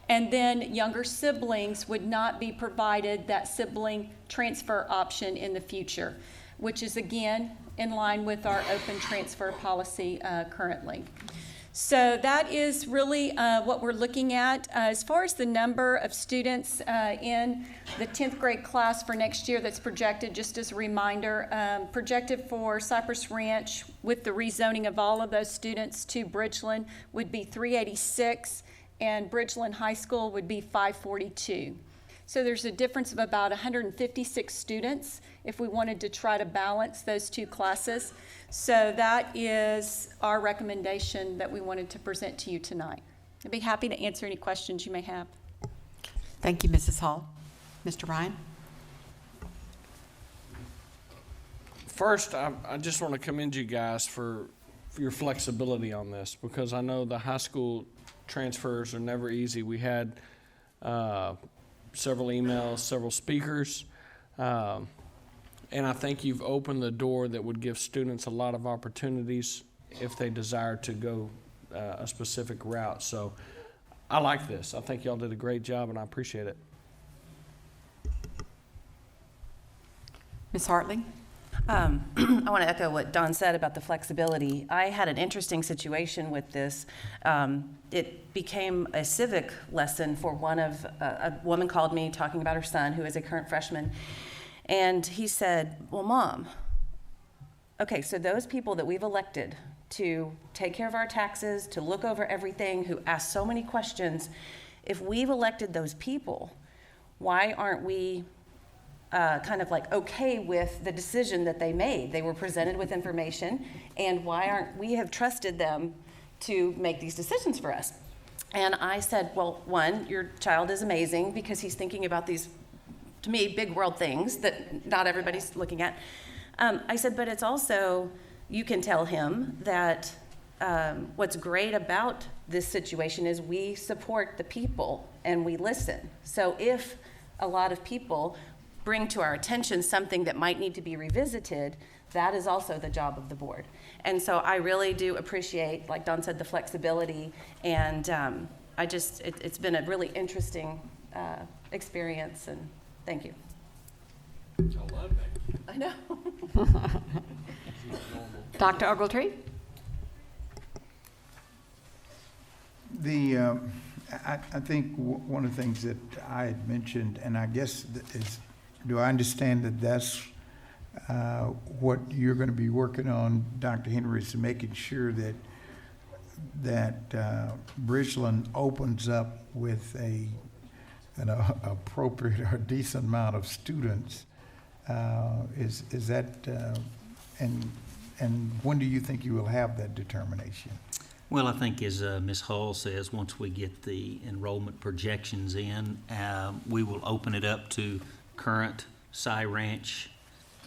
And then younger siblings would not be provided that sibling transfer option in the future. which is again in line with our open transfer policy currently. So that is really what we're looking at. As far as the number of students in the 10th grade class for next year that's projected, just as a reminder, projected for Cypress Ranch with the rezoning of all of those students to Bridgeland would be 386, and Bridgeland High School would be 542. So there's a difference of about 156 students if we wanted to try to balance those two classes. So that is our recommendation that we wanted to present to you tonight. I'd be happy to answer any questions you may have. Thank you, Mrs. Hall. Mr. Ryan? First, I just want to commend you guys for your flexibility on this, because I know the high school transfers are never easy. We had several emails, several speakers, and I think you've opened the door that would give students a lot of opportunities if they desire to go a specific route. So I like this. I think y'all did a great job, and I appreciate it. Ms. Hartley? I want to echo what Don said about the flexibility. I had an interesting situation with this. It became a civic lesson for a woman called me talking about her son, who is a current freshman, and he said, well, Mom, okay, so those people that we've elected to take care of our taxes, to look over everything, who ask so many questions, if we've elected those people, why aren't we kind of like okay with the decision that they made? They were presented with information, and why aren't we have trusted them to make these decisions for us? And I said, well, one, your child is amazing because he's thinking about these, to me, big world things that not everybody's looking at. I said, but it's also, you can tell him that what's great about this situation is we support the people and we listen. So if a lot of people bring to our attention something that might need to be revisited, that is also the job of the board. And so I really do appreciate, like Don said, the flexibility, and it's been a really interesting experience, and thank you. Y'all love me. I know. Dr. Ogletree? I think one of the things that I had mentioned, and I guess is, do I understand that that's what you're going to be working on, Dr. Henry, is making sure that Bridgeland opens up with an appropriate or decent amount of students? Is that and when do you think you will have that determination? Well, I think as Ms. Hall says, once we get the enrollment projections in, we will open it up to current Cy Ranch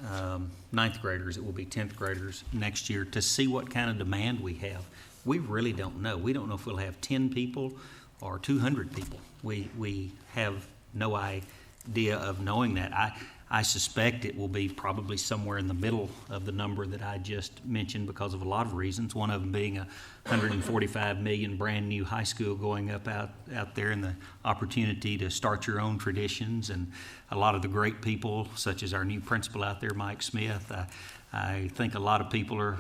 9th graders. It will be 10th graders next year to see what kind of demand we have. We really don't know. We don't know if we'll have 10 people or 200 people. We have no idea of knowing that. I suspect it will be probably somewhere in the middle of the number that I just mentioned because of a lot of reasons, one of them being a $145 million brand new high school going up out there, and the opportunity to start your own traditions, and a lot of the great people such as our new principal out there, Mike Smith. I think a lot of people are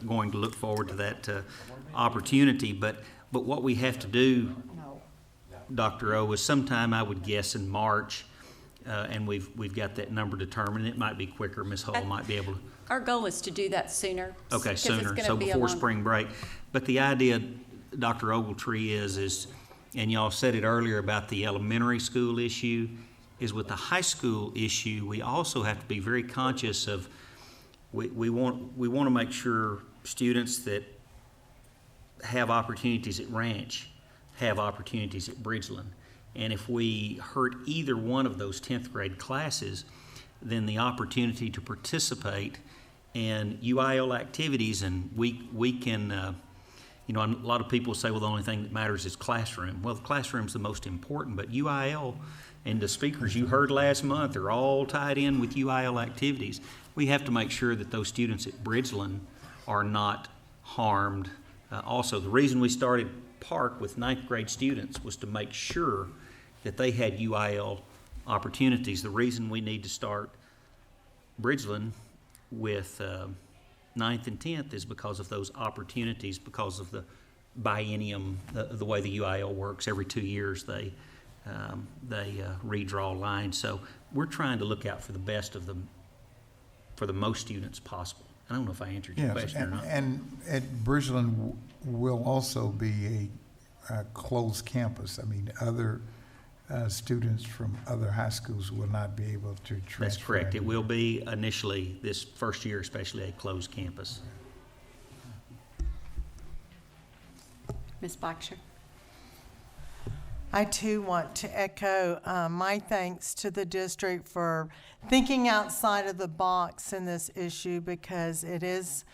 going to look forward to that opportunity, but what we have to do, Dr. O, is sometime I would guess in March, and we've got that number determined. It might be quicker. Ms. Hall might be able to. Our goal is to do that sooner. Okay, 'cause it's sooner, gonna so be a before long- spring break. But the idea, Dr. Ogletree, is, and y'all said it earlier about the elementary school issue, is with the high school issue, we also have to be very conscious of, we want to make sure students that have opportunities at Ranch have opportunities at Bridgeland. And if we hurt either one of those 10th grade classes, then the opportunity to participate in UIL activities, and we can, a lot of people say, well, the only thing that matters is classroom. Well, the classroom's the most important, but UIL and the speakers you heard last month are all tied in with UIL activities. We have to make sure that those students at Bridgeland are not harmed. Also, the reason we started Park with 9th grade students was to make sure that they had UIL opportunities. The reason we need to start Bridgeland with 9th and 10th is because of those opportunities, because of the biennium, the way the UIL works. Every 2 years they redraw lines. So we're trying to look out for the best of them, for the most students possible. I don't know if I answered your question or not. And at Bridgeland will also be a closed campus. I mean, other students from other high schools will not be able to transfer. That's correct. It will be initially, this first year especially, a closed campus. Ms. Blacksher? I too want to echo my thanks to the district for thinking outside of the box in this issue, because it is,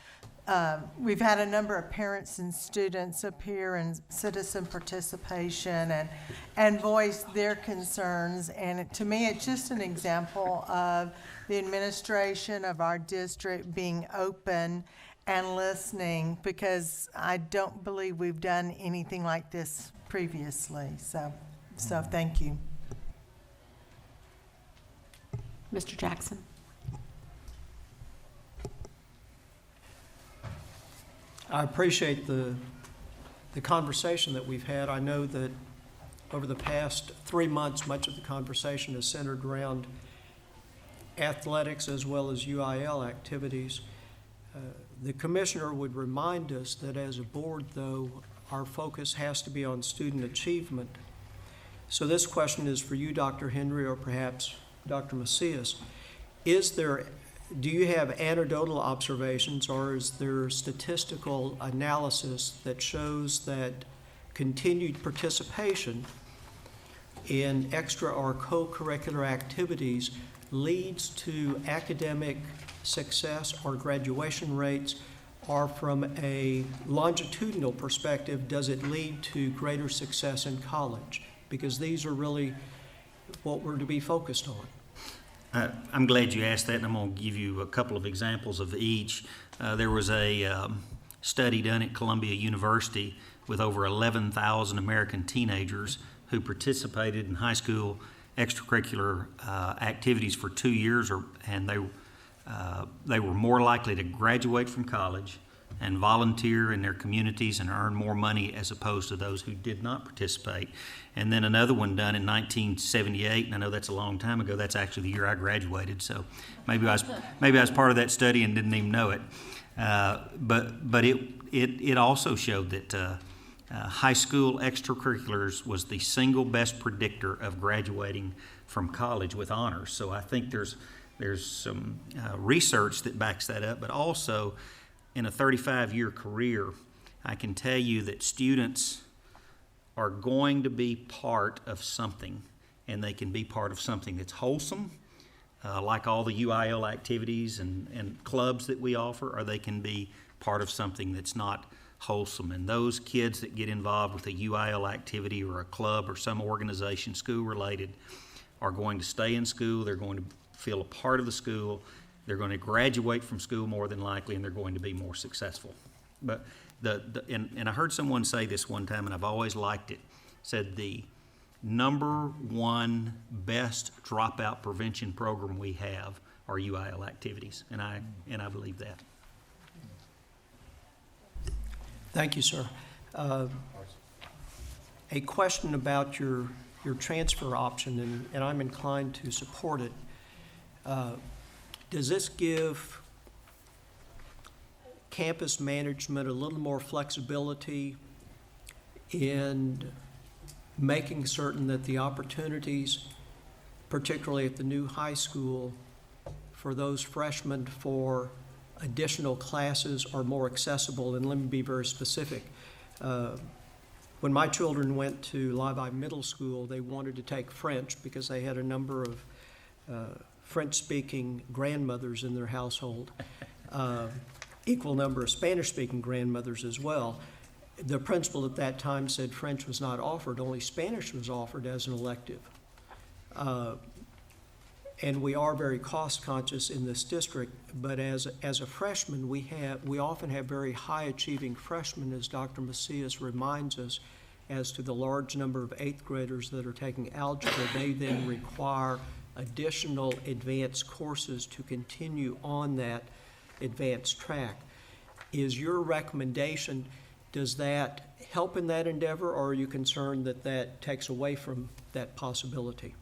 we've had a number of parents and students appear in citizen participation and voice their concerns. And to me, it's just an example of the administration of our district being open and listening, because I don't believe we've done anything like this previously. So thank you. Mr. Jackson? I appreciate the conversation that we've had. I know that over the past 3 months, much of the conversation is centered around athletics as well as UIL activities. The commissioner would remind us that as a board, though, our focus has to be on student achievement. So this question is for you, Dr. Henry, or perhaps Dr. Macias. Do you have anecdotal observations, or is there statistical analysis that shows that continued participation in extra or co-curricular activities leads to academic success or graduation rates, or from a longitudinal perspective, does it lead to greater success in college? Because these are really what we're to be focused on. I'm glad you asked that, and I'm going to give you a couple of examples of each. There was a study done at Columbia University with over 11,000 American teenagers who participated in high school extracurricular activities for 2 years, and they were more likely to graduate from college and volunteer in their communities and earn more money as opposed to those who did not participate. And then another one done in 1978, and I know that's a long time ago. That's actually the year I graduated, so maybe I was part of that study and didn't even know it. But it also showed that high school extracurriculars was the single best predictor of graduating from college with honors. So I think there's some research that backs that up, but also in a 35-year career, I can tell you that students are going to be part of something, and they can be part of something that's wholesome, like all the UIL activities and clubs that we offer, or they can be part of something that's not wholesome. And those kids that get involved with a UIL activity or a club or some organization school-related are going to stay in school, they're going to feel a part of the school, they're going to graduate from school more than likely, and they're going to be more successful. But and I heard someone say this one time, and I've always liked it, said the number one best dropout prevention program we have are UIL activities, and I believe that. Thank you, sir. A question about your transfer option, and I'm inclined to support it. Does this give campus management a little more flexibility in making certain that the opportunities, particularly at the new high school, for those freshmen for additional classes are more accessible? And let me be very specific. When my children went to Levi Middle School, they wanted to take French because they had a number of French-speaking grandmothers in their household, equal number of Spanish-speaking grandmothers as well. The principal at that time said French was not offered, only Spanish was offered as an elective. And we are very cost-conscious in this district, but as a freshman, we often have very high-achieving freshmen, as Dr. Macias reminds us, as to the large number of 8th graders that are taking algebra. They then require additional advanced courses to continue on that advanced track. Is your recommendation, does that help in that endeavor, or are you concerned that that takes away from that possibility?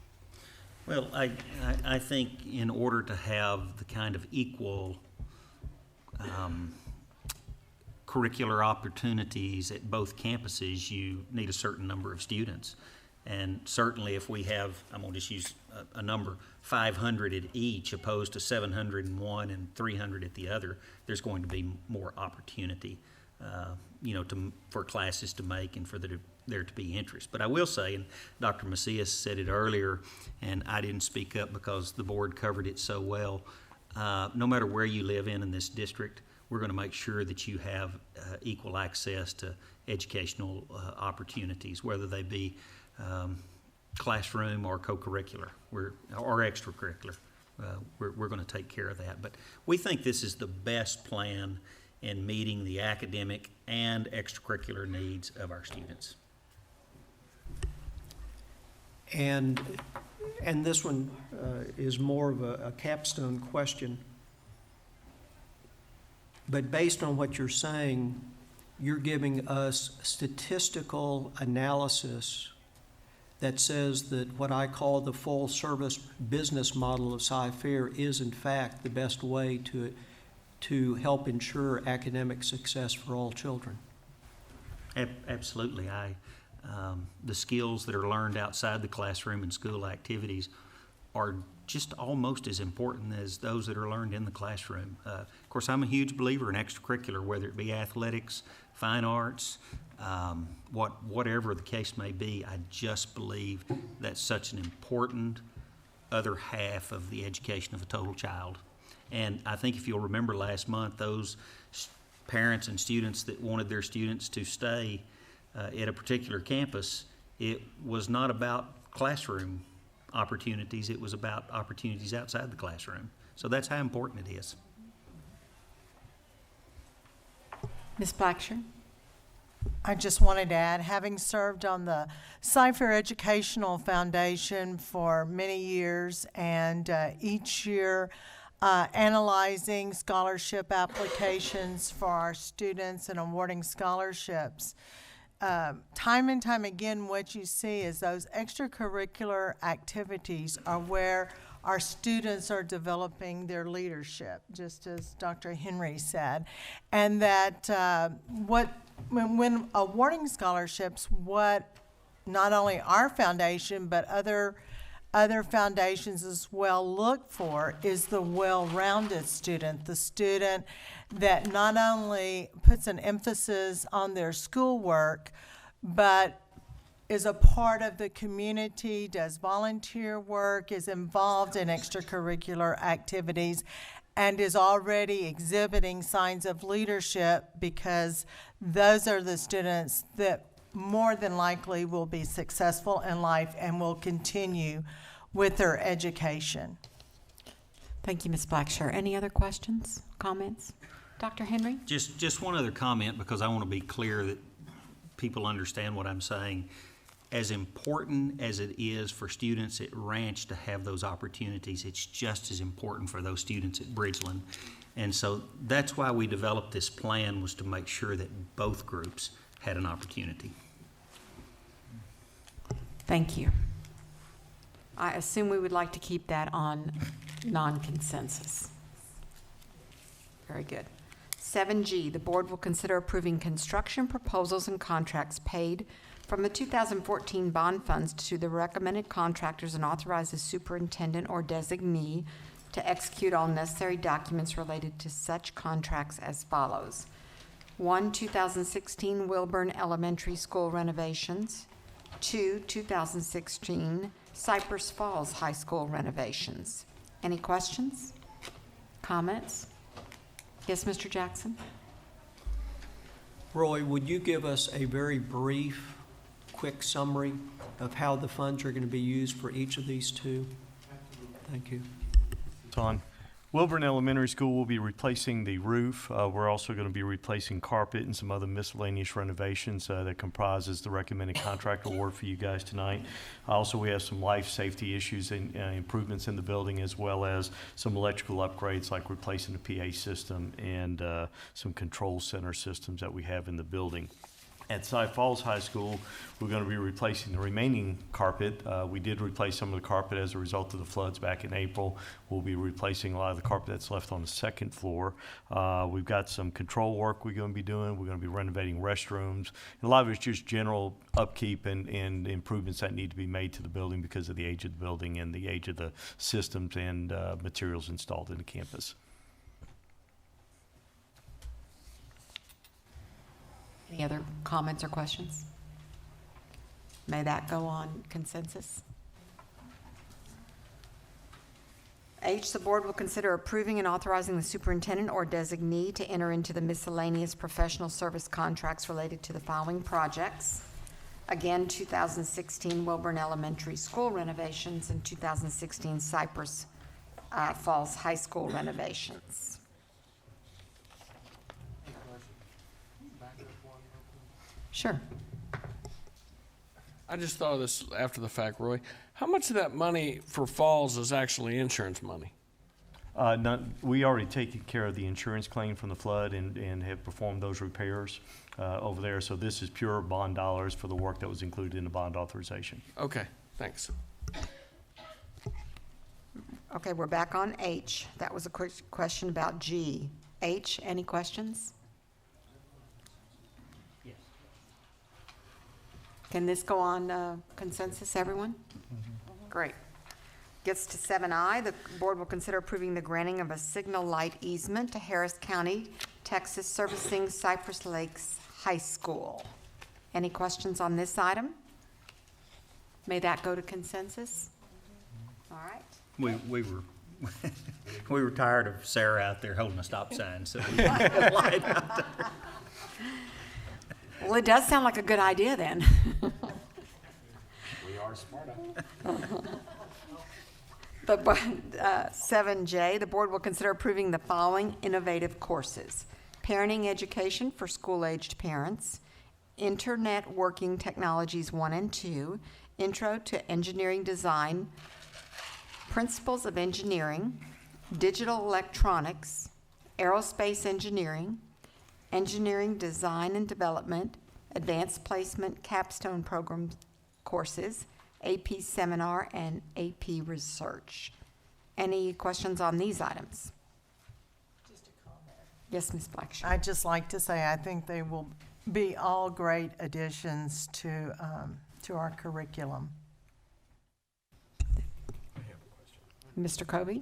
Well, I think in order to have the kind of equal curricular opportunities at both campuses, you need a certain number of students. And certainly if we have, I'm going to just use a number, 500 at each opposed to 701 and 300 at the other, there's going to be more opportunity, for classes to make and for there to be interest. But I will say, and Dr. Macias said it earlier, and I didn't speak up because the board covered it so well, no matter where you live in this district, we're going to make sure that you have equal access to educational opportunities, whether they be classroom or co-curricular or extracurricular. We're going to take care of that. But we think this is the best plan in meeting the academic and extracurricular needs of our students. And this one is more of a capstone question. But based on what you're saying, you're giving us statistical analysis that says that what I call the full-service business model of Cy-Fair is in fact the best way to help ensure academic success for all children. Absolutely. The skills that are learned outside the classroom and school activities are just almost as important as those that are learned in the classroom. Of course, I'm a huge believer in extracurricular, whether it be athletics, fine arts, whatever the case may be. I just believe that's such an important other half of the education of a total child. And I think if you'll remember last month, those parents and students that wanted their students to stay at a particular campus, it was not about classroom opportunities, it was about opportunities outside the classroom. So that's how important it is. Ms. Blacksher? I just wanted to add, having served on the Cy-Fair Educational Foundation for many years, and each year analyzing scholarship applications for our students and awarding scholarships, time and time again, what you see is those extracurricular activities are where our students are developing their leadership, just as Dr. Henry said. And that when awarding scholarships, what not only our foundation, but other foundations as well look for is the well-rounded student, the student that not only puts an emphasis on their schoolwork, but is a part of the community, does volunteer work, is involved in extracurricular activities, and is already exhibiting signs of leadership, because those are the students that more than likely will be successful in life and will continue with their education. Thank you, Ms. Blacksher. Any other questions, comments? Dr. Henry? Just one other comment, because I want to be clear that people understand what I'm saying. As important as it is for students at Ranch to have those opportunities, it's just as important for those students at Bridgeland. And so that's why we developed this plan, was to make sure that both groups had an opportunity. Thank you. I assume we would like to keep that on non-consensus. Very good. 7G, the board will consider approving construction proposals and contracts paid from the 2014 bond funds to the recommended contractors and authorize the superintendent or designee to execute all necessary documents related to such contracts as follows. 1, 2016 Wilburn Elementary School renovations. 2, 2016 Cypress Falls High School renovations. Any questions? Comments? Yes, Mr. Jackson? Roy, would you give us a very brief, quick summary of how the funds are going to be used for each of these two? Thank you. On. Wilburn Elementary School will be replacing the roof. We're also going to be replacing carpet and some other miscellaneous renovations that comprises the recommended contract award for you guys tonight. Also, we have some life safety issues and improvements in the building, as well as some electrical upgrades like replacing the PA system and some control center systems that we have in the building. At Cy Falls High School, we're going to be replacing the remaining carpet. We did replace some of the carpet as a result of the floods back in April. We'll be replacing a lot of the carpet that's left on the second floor. We've got some control work we're going to be doing. We're going to be renovating restrooms. And a lot of it's just general upkeep and improvements that need to be made to the building because of the age of the building and the age of the systems and materials installed in the campus. Any other comments or questions? May that go on consensus? H, the board will consider approving and authorizing the superintendent or designee to enter into the miscellaneous professional service contracts related to the following projects. Again, 2016 Wilburn Elementary School renovations and 2016 Cypress Falls High School renovations. Sure. I just thought of this after the fact, Roy. How much of that money for Falls is actually insurance money? We already taken care of the insurance claim from the flood and have performed those repairs over there. So this is pure bond dollars for the work that was included in the bond authorization. Okay, thanks. Okay, we're back on H. That was a quick question about G. H, any questions? Yes. Can this go on consensus, everyone? Great. Gets to 7I, the board will consider approving the granting of a signal light easement to Harris County, Texas, servicing Cypress Lakes High School. Any questions on this item? May that go to consensus? All right. We were we were tired of Sarah out there holding a stop sign, so we had a light out there. Well, it does sound like a good idea then. We are smarter. The 7J, the board will consider approving the following innovative courses: parenting education for school-aged parents, internet working technologies 1 and 2, intro to engineering design, principles of engineering, digital electronics, aerospace engineering, engineering design and development, advanced placement capstone program courses, AP seminar, and AP research. Any questions on these items? Just a comment. Yes, Ms. Blackshear. I'd just like to say I think they will be all great additions to our curriculum. Mr. Kobe?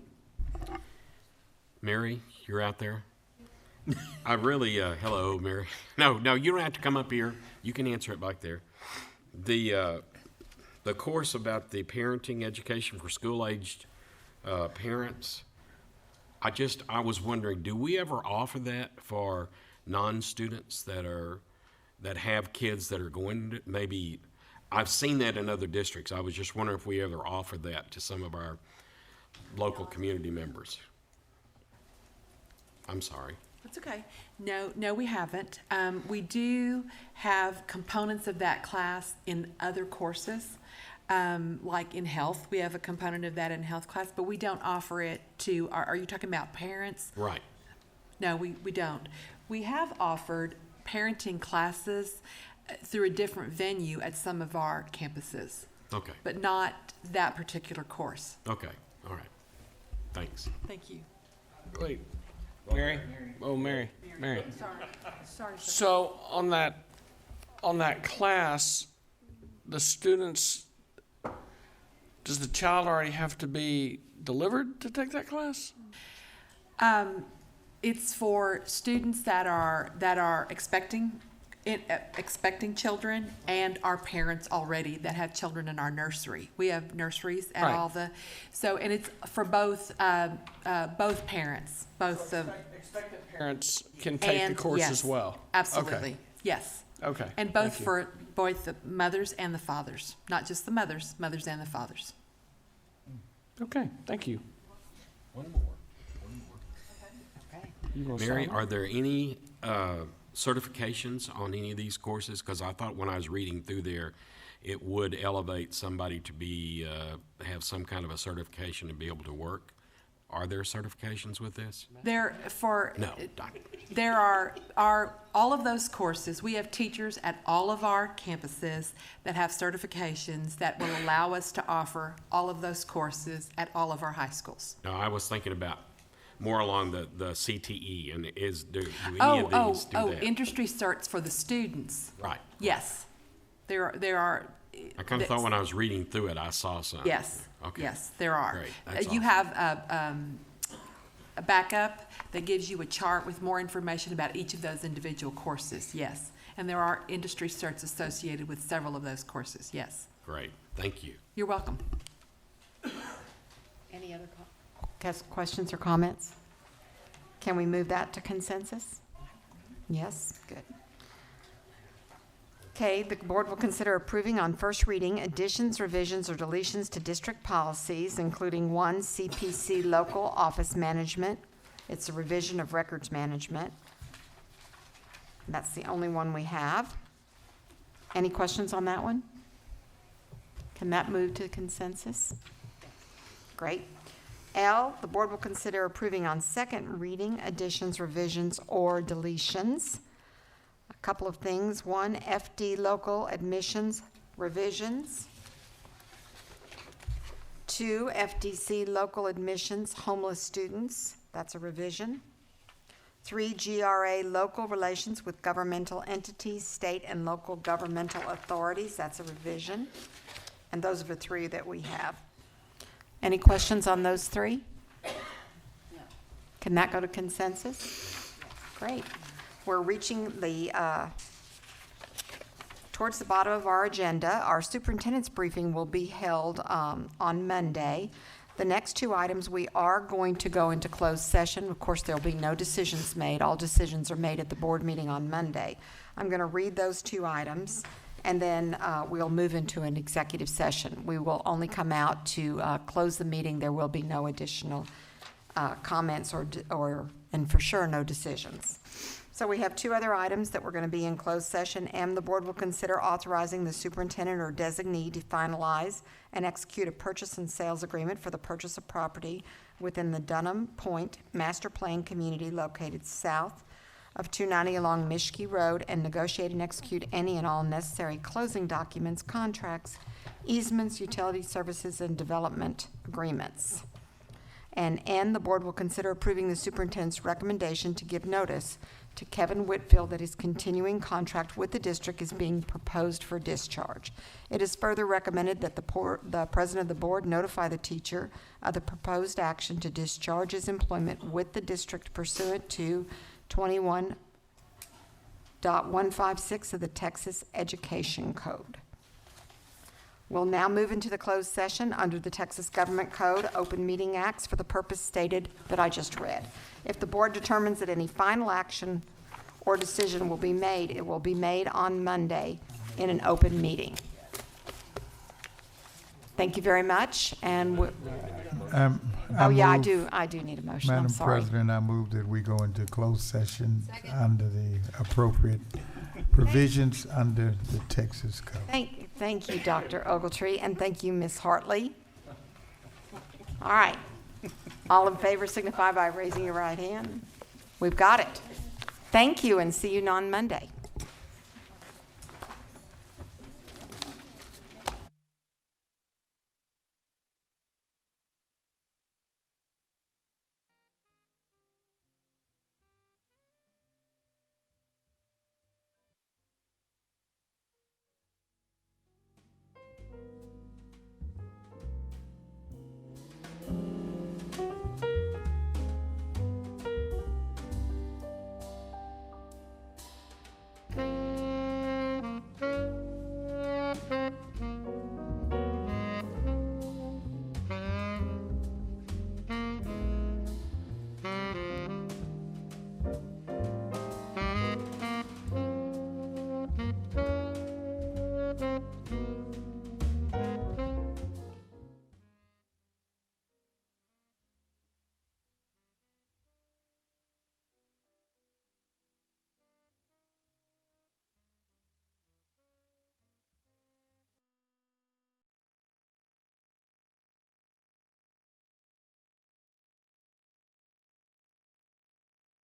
Mary, you're out there? I really, hello, Mary. No, you don't have to come up here. You can answer it back there. The course about the parenting education for school-aged parents, I was wondering, do we ever offer that for non-students that have kids that are going to, maybe, I've seen that in other districts. I was just wondering if we ever offered that to some of our local community members. I'm sorry. That's okay. No, we haven't. We do have components of that class in other courses, like in health. We have a component of that in health class, but we don't offer it to, are you talking about parents? Right. No, we don't. We have offered parenting classes through a different venue at some of our campuses. Okay. But not that particular course. Okay, all right. Thanks. Thank you. Wait, Mary? Oh, Mary. Sorry. So on that class, the students, does the child already have to be delivered to take that class? It's for students that are expecting children and our parents already that have children in our nursery. We have nurseries at Right. all and it's for both parents, both the. Expectant parents can take the course yes, as well? Absolutely, Okay. yes. Okay. And both Thank you. for both the mothers and the fathers, not just the mothers and the fathers. Okay, thank you. One more. Mary, are there any certifications on any of these courses? Because I thought when I was reading through there, it would elevate somebody to be, have some kind of a certification to be able to work. Are there certifications with this? There are all of those courses. We have teachers at all of our campuses that have certifications that will allow us to offer all of those courses at all of our high schools. No, I was thinking about more along the CTE, and do any of these do that? Industry certs for the students. Right. Yes, there are. I kind of thought when I was reading through it, I saw some. Yes. Okay. Yes, there are. Great. That's You awesome. have a backup that gives you a chart with more information about each of those individual courses. Yes, and there are industry certs associated with several of those courses. Yes. Great. Thank you. You're welcome. Any other questions or comments? Can we move that to consensus? Yes, good. Okay, the board will consider approving on first reading additions, revisions, or deletions to district policies, including 1, CPC local office management. It's a revision of records management. That's the only one we have. Any questions on that one? Can that move to consensus? Great. L, the board will consider approving on second reading additions, revisions, or deletions. A couple of things. 1, FD local admissions revisions. 2, FDC local admissions homeless students. That's a revision. 3, GRA local relations with governmental entities, state and local governmental authorities. That's a revision. And those are the 3 that we have. Any questions on those 3? Can that go to consensus? Great. We're reaching towards the bottom of our agenda. Our superintendent's briefing will be held on Monday. The next 2 items, we are going to go into closed session. Of course, there will be no decisions made. All decisions are made at the board meeting on Monday. I'm going to read those 2 items, and then we'll move into an executive session. We will only come out to close the meeting. There will be no additional comments and for sure no decisions. So we have 2 other items that we're going to be in closed session. M, the board will consider authorizing the superintendent or designee to finalize and execute a purchase and sales agreement for the purchase of property within the Dunham Point Master Plan community located south of 290 along Mischke Road, and negotiate and execute any and all necessary closing documents, contracts, easements, utility services, and development agreements. And N, the board will consider approving the superintendent's recommendation to give notice to Kevin Whitfield that his continuing contract with the district is being proposed for discharge. It is further recommended that the president of the board notify the teacher of the proposed action to discharge his employment with the district pursuant to 21.156 of the Texas Education Code. We'll now move into the closed session under the Texas Government Code, Open Meeting Acts, for the purpose stated that I just read. If the board determines that any final action or decision will be made, it will be made on Monday in an open meeting. Thank you very much, and I do need a motion. I'm Madam sorry. President, I move that we go into closed session under the appropriate provisions under the Texas Code. Thank you, Dr. Ogletree, and thank you, Ms. Hartley. All right. All in favor signify by raising your right hand. We've got it. Thank you, and see you on Monday.